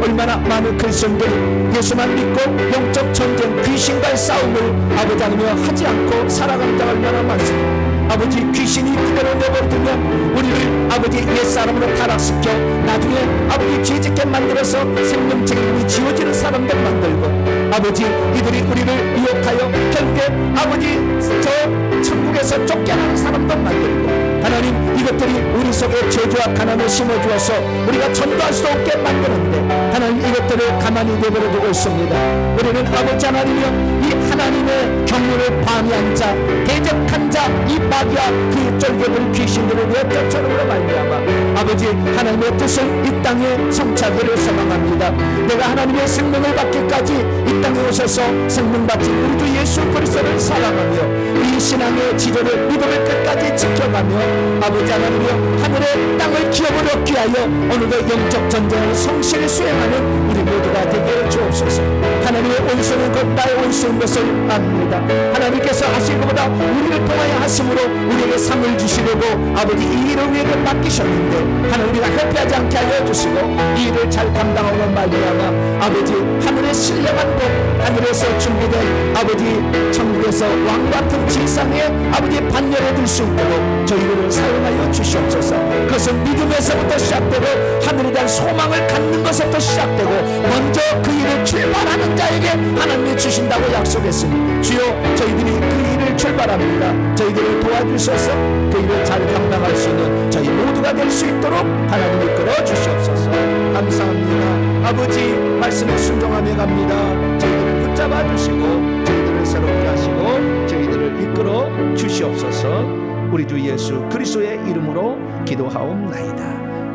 얼마나 많은 그리스도인들이 예수만 믿고 영적 전쟁 귀신과의 싸움을 아버지 하나님과 하지 않고 살아가는 자가 얼마나 많습니다. 아버지 귀신이 그대로 내버려두면 우리를 아버지 옛사람으로 타락시켜 나중에 아버지 죄짓게 만들어서 생명책이 지워지는 사람들 만들고 아버지 이들이 우리를 유혹하여 결국에 아버지 저 천국에서 쫓겨나는 사람도 만들고 하나님 이것들이 우리 속에 저주와 가난을 심어주어서 우리가 전도할 수 없게 만드는데 하나님 이것들을 가만히 내버려두고 있습니다. 우리는 아버지 하나님이여 이 하나님의 경륜을 방해한 자, 대적한 자, 이 마귀와 그 쫄개들 귀신들을 위해 쫓아내므로 말미암아 아버지 하나님의 뜻을 이 땅에 성취하기를 소망합니다. 내가 하나님의 생명을 받기까지 이 땅에 오셔서 생명 바친 우리 주 예수 그리스도를 사랑하며 이 신앙의 지도를 믿음을 끝까지 지켜가며 아버지 하나님이여 하늘의 땅을 기업을 얻기 위하여 오늘도 영적 전쟁을 성실히 수행하는 우리 모두가 되게 주옵소서. 하나님의 원수는 곧 나의 원수인 것을 압니다. 하나님께서 하신 것보다 우리를 통하여 하심으로 우리에게 상을 주시려고 아버지 이 일을 우리에게 맡기셨는데 하나님 우리가 회피하지 않게 하여 주시고 이 일을 잘 감당하고 말미암아 아버지 하늘의 신령한 복 하늘에서 준비된 아버지 천국에서 왕같은 지상에 아버지 반열에 들 수 있도록 저희들을 사용하여 주시옵소서. 그것은 믿음에서부터 시작되고 하늘에 대한 소망을 갖는 것에부터 시작되고 먼저 그 일을 출발하는 자에게 하나님이 주신다고 약속했으니 주여 저희들이 그 일을 출발합니다. 저희들을 도와주셔서 그 일을 잘 감당할 수 있는 저희 모두가 될 수 있도록 하나님이 이끌어 주시옵소서. 감사합니다. 아버지 말씀에 순종하며 갑니다. 저희들을 붙잡아 주시고 저희들을 새롭게 하시고 저희들을 이끌어 주시옵소서. 우리 주 예수 그리스도의 이름으로 기도하옵나이다.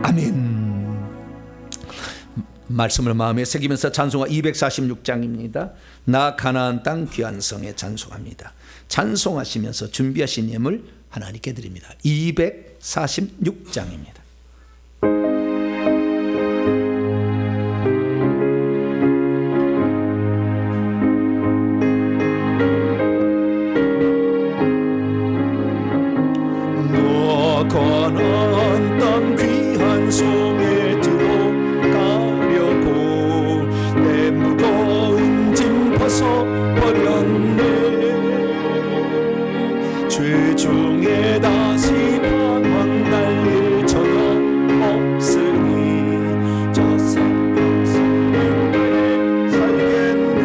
아멘. 말씀을 마음에 새기면서 찬송가 246장입니다. 나 가나안 땅 귀한 성에 찬송합니다. 찬송하시면서 준비하신 예물 하나님께 드립니다. 246장입니다. 가나안 땅 귀한 성에 들어가려고 내 무거운 짐 벗어버렸네. 죄 중에 다시 방황 날릴 저녁 없으니 저 생명수에 살겠네.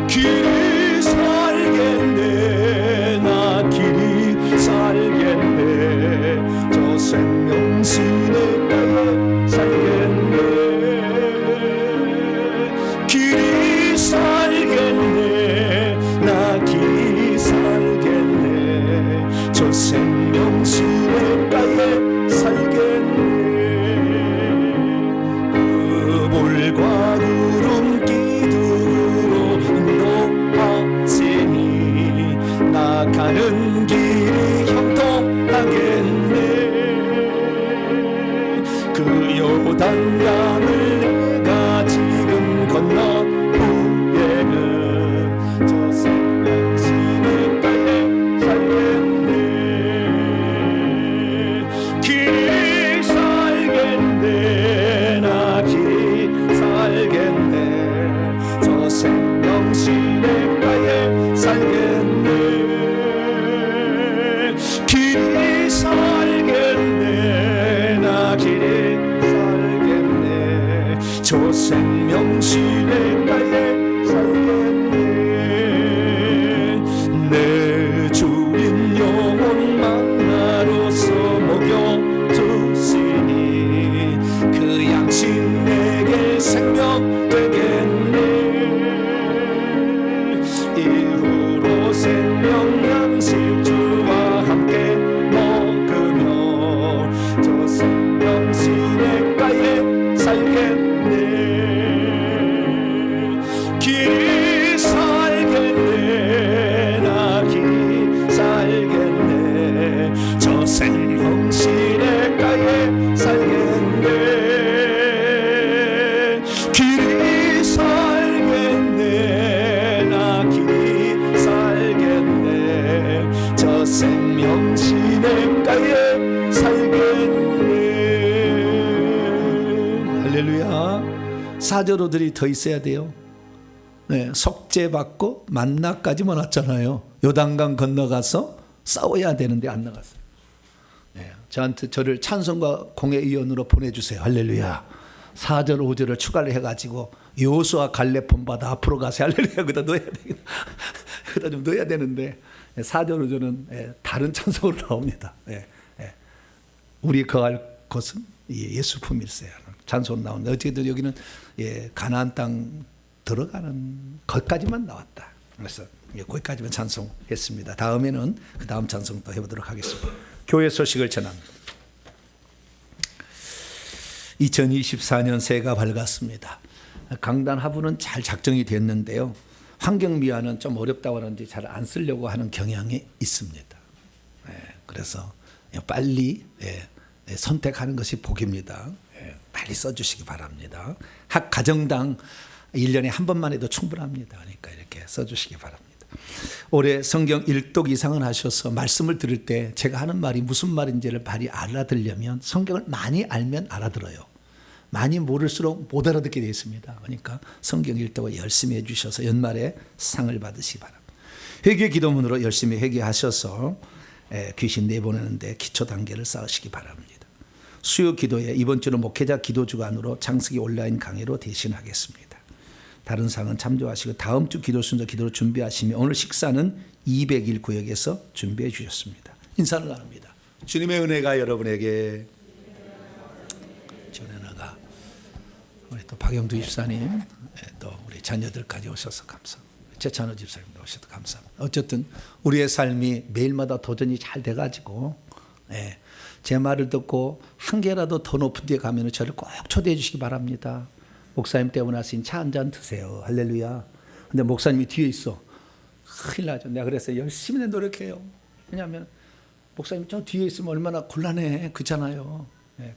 길이 살겠네. 나 길이 살겠네. 저 생명수의 땅에 살겠네. 길이 살겠네. 나 길이 살겠네. 저 생명수의 땅에 살겠네. 그 볼과 구름 기둥으로 인도하시니 나 가는 길이 형통하겠네. 그 요단강을 내가 지금 건너 후에는 저 생명수의 땅에 살겠네. 길이 살겠네. 나 길이 살겠네. 저 생명수의 땅에 살겠네. 길이 살겠네. 나 길이 살겠네. 저 생명수의 땅에 살겠네. 내 주인 영혼 만나러서 먹여주시니 그 양식 내게 생명 되겠네. 이후로 생명 양식 주와 함께 먹으며 저 생명수의 땅에 살겠네. 길이 살겠네. 나 길이 살겠네. 저 생명수의 땅에 살겠네. 길이 살겠네. 나 길이 살겠네. 저 생명수의 땅에 살겠네. 할렐루야. 사제로들이 더 있어야 돼요. 네, 속죄받고 만나까지만 왔잖아요. 요단강 건너가서 싸워야 되는데 안 나갔어요. 네, 저를 찬송과 공회위원으로 보내주세요. 할렐루야. 4절 5절을 추가를 해가지고 여호수아 갈렙 본받아 앞으로 가세요. 할렐루야. 거기다 넣어야 되겠다. 거기다 좀 넣어야 되는데 4절 5절은 다른 찬송으로 나옵니다. 우리 거할 곳은 예수품일세 하는 찬송 나오는데 어쨌든 여기는 가나안 땅 들어가는 것까지만 나왔다. 그래서 거기까지만 찬송했습니다. 다음에는 그 다음 찬송 또 해보도록 하겠습니다. 교회 소식을 전합니다. 2024년 새해가 밝았습니다. 강단 하부는 잘 작정이 됐는데요. 환경미화는 좀 어렵다고 하는데 잘 안 쓰려고 하는 경향이 있습니다. 그래서 빨리 선택하는 것이 복입니다. 빨리 써주시기 바랍니다. 학 가정당 1년에 한 번만 해도 충분합니다. 그러니까 이렇게 써주시기 바랍니다. 올해 성경 1독 이상은 하셔서 말씀을 들을 때 제가 하는 말이 무슨 말인지를 많이 알아들려면 성경을 많이 알면 알아들어요. 많이 모를수록 못 알아듣게 되어 있습니다. 그러니까 성경 1독을 열심히 해주셔서 연말에 상을 받으시기 바랍니다. 회개 기도문으로 열심히 회개하셔서 귀신 내보내는데 기초 단계를 쌓으시기 바랍니다. 수요 기도에 이번 주는 목회자 기도 주간으로 창세기 온라인 강의로 대신하겠습니다. 다른 상은 참조하시고 다음 주 기도 순서 기도로 준비하시며 오늘 식사는 200일 구역에서 준비해 주셨습니다. 인사를 나눕니다. 주님의 은혜가 여러분에게, 주님의 은혜가 우리 또 박영두 집사님, 또 우리 자녀들까지 오셔서 감사합니다. 최찬호 집사님 오셔서 감사합니다. 어쨌든 우리의 삶이 매일마다 도전이 잘 돼가지고 제 말을 듣고 한 개라도 더 높은 데 가면 저를 꼭 초대해 주시기 바랍니다. 목사님 때문에 하신 차 한 잔 드세요. 할렐루야. 근데 목사님이 뒤에 있어. 큰일 나죠. 내가 그래서 열심히 노력해요. 왜냐하면 목사님 저 뒤에 있으면 얼마나 곤란해. 그렇잖아요.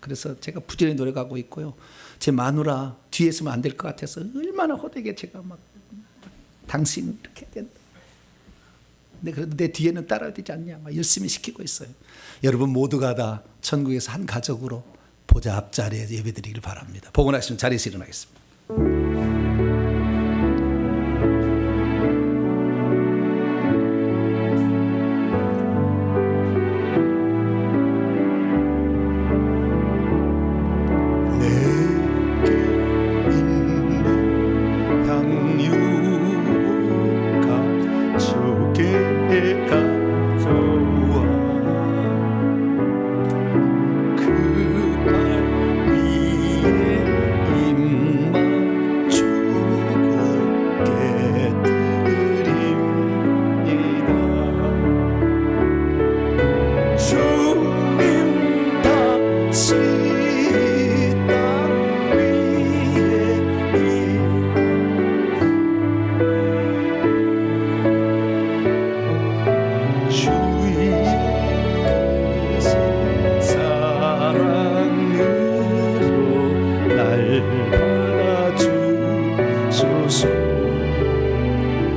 그래서 제가 부지런히 노력하고 있고요. 제 마누라 뒤에 있으면 안 될 것 같아서 얼마나 호되게 제가 막 당신 이렇게 된다. 근데 그래도 내 뒤에는 따라야 되지 않냐. 막 열심히 시키고 있어요. 여러분 모두가 다 천국에서 한 가족으로 보좌 앞자리에 예배드리길 바랍니다. 복원하시면 자리에서 일어나겠습니다.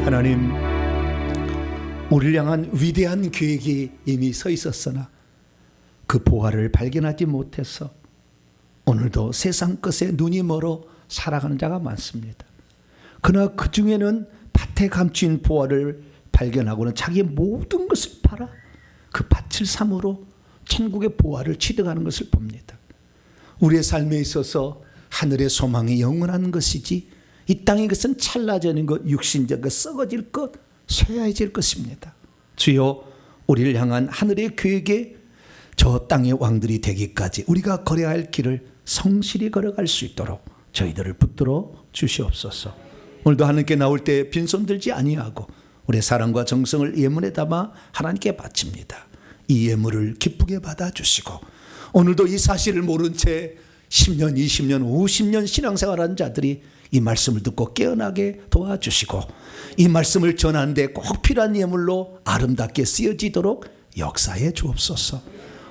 하나님, 우리를 향한 위대한 계획이 이미 서 있었으나 그 보화를 발견하지 못해서 오늘도 세상 것에 눈이 멀어 살아가는 자가 많습니다. 그러나 그 중에는 밭에 감춘 보화를 발견하고는 자기의 모든 것을 팔아 그 밭을 삼으로 천국의 보화를 취득하는 것을 봅니다. 우리의 삶에 있어서 하늘의 소망이 영원한 것이지 이 땅의 것은 찰나지는 것, 육신적 것, 썩어질 것, 쇠해질 것입니다. 주여, 우리를 향한 하늘의 계획에 저 땅의 왕들이 되기까지 우리가 걸어야 할 길을 성실히 걸어갈 수 있도록 저희들을 붙들어 주시옵소서. 오늘도 하나님께 나올 때 빈손 들지 아니하고 우리의 사랑과 정성을 예물에 담아 하나님께 바칩니다. 이 예물을 기쁘게 받아주시고 오늘도 이 사실을 모른 채 10년, 20년, 50년 신앙생활한 자들이 이 말씀을 듣고 깨어나게 도와주시고 이 말씀을 전하는데 꼭 필요한 예물로 아름답게 쓰여지도록 역사해 주옵소서.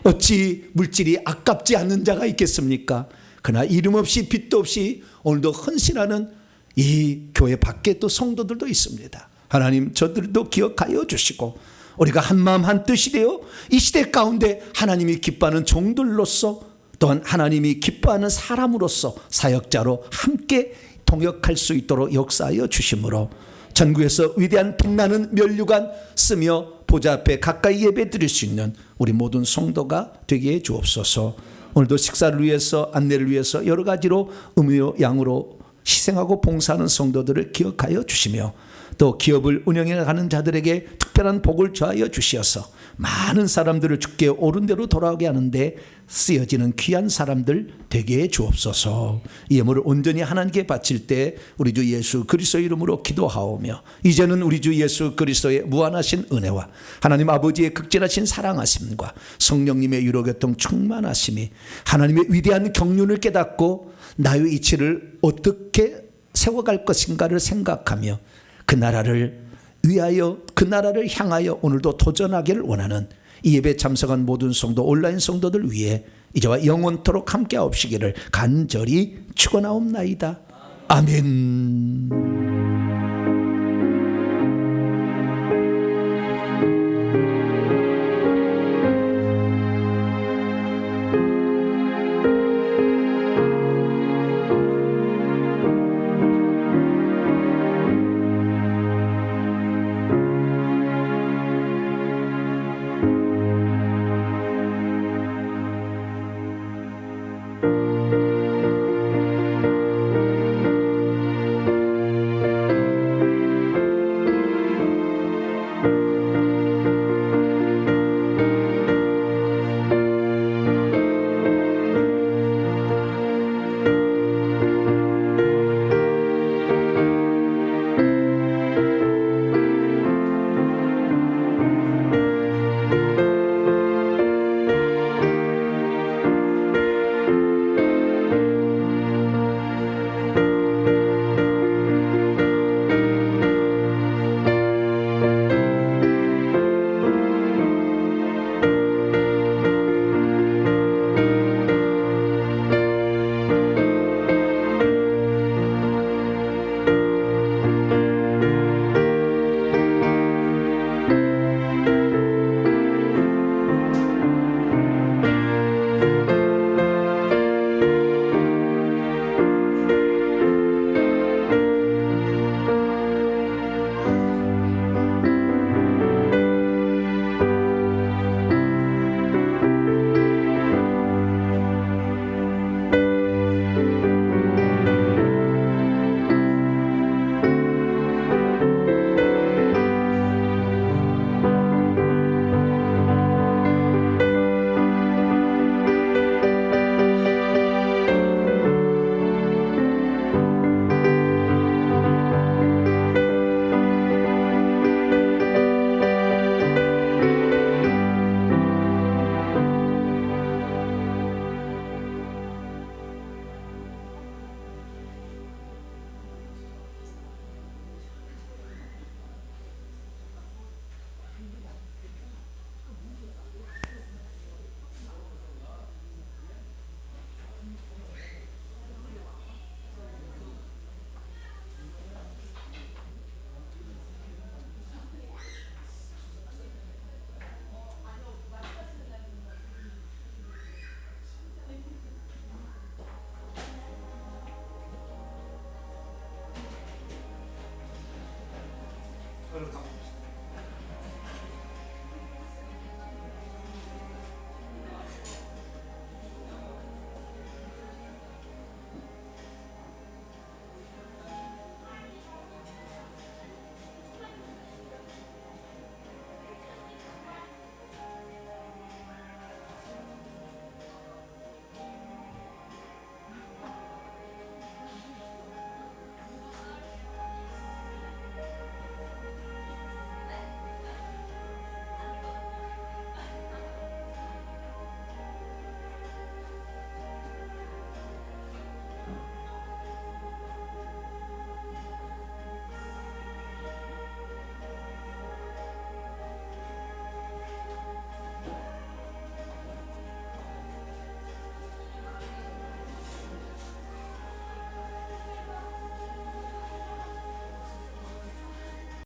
어찌 물질이 아깝지 않는 자가 있겠습니까? 그러나 이름 없이 빚도 없이 오늘도 헌신하는 이 교회 밖에 또 성도들도 있습니다. 하나님, 저들도 기억하여 주시고 우리가 한마음 한뜻이 되어 이 시대 가운데 하나님이 기뻐하는 종들로서 또한 하나님이 기뻐하는 사람으로서 사역자로 함께 동역할 수 있도록 역사하여 주심으로 전국에서 위대한 빛나는 면류관 쓰며 보좌 앞에 가까이 예배 드릴 수 있는 우리 모든 성도가 되게 해 주옵소서. 오늘도 식사를 위해서, 안내를 위해서 여러 가지로 음료 양으로 희생하고 봉사하는 성도들을 기억하여 주시며 또 기업을 운영해 가는 자들에게 특별한 복을 더하여 주시어서 많은 사람들을 주께 옳은 대로 돌아오게 하는데 쓰여지는 귀한 사람들 되게 해 주옵소서. 이 예물을 온전히 하나님께 바칠 때 우리 주 예수 그리스도의 이름으로 기도하오며 이제는 우리 주 예수 그리스도의 무한하신 은혜와 하나님 아버지의 극진하신 사랑하심과 성령님의 유로교통 충만하심이 하나님의 위대한 경륜을 깨닫고 나의 이치를 어떻게 세워갈 것인가를 생각하며 그 나라를 위하여, 그 나라를 향하여 오늘도 도전하기를 원하는 이 예배 참석한 모든 성도, 온라인 성도들 위해 이제와 영원토록 함께하옵시기를 간절히 축원하옵나이다. 아멘. 그렇다.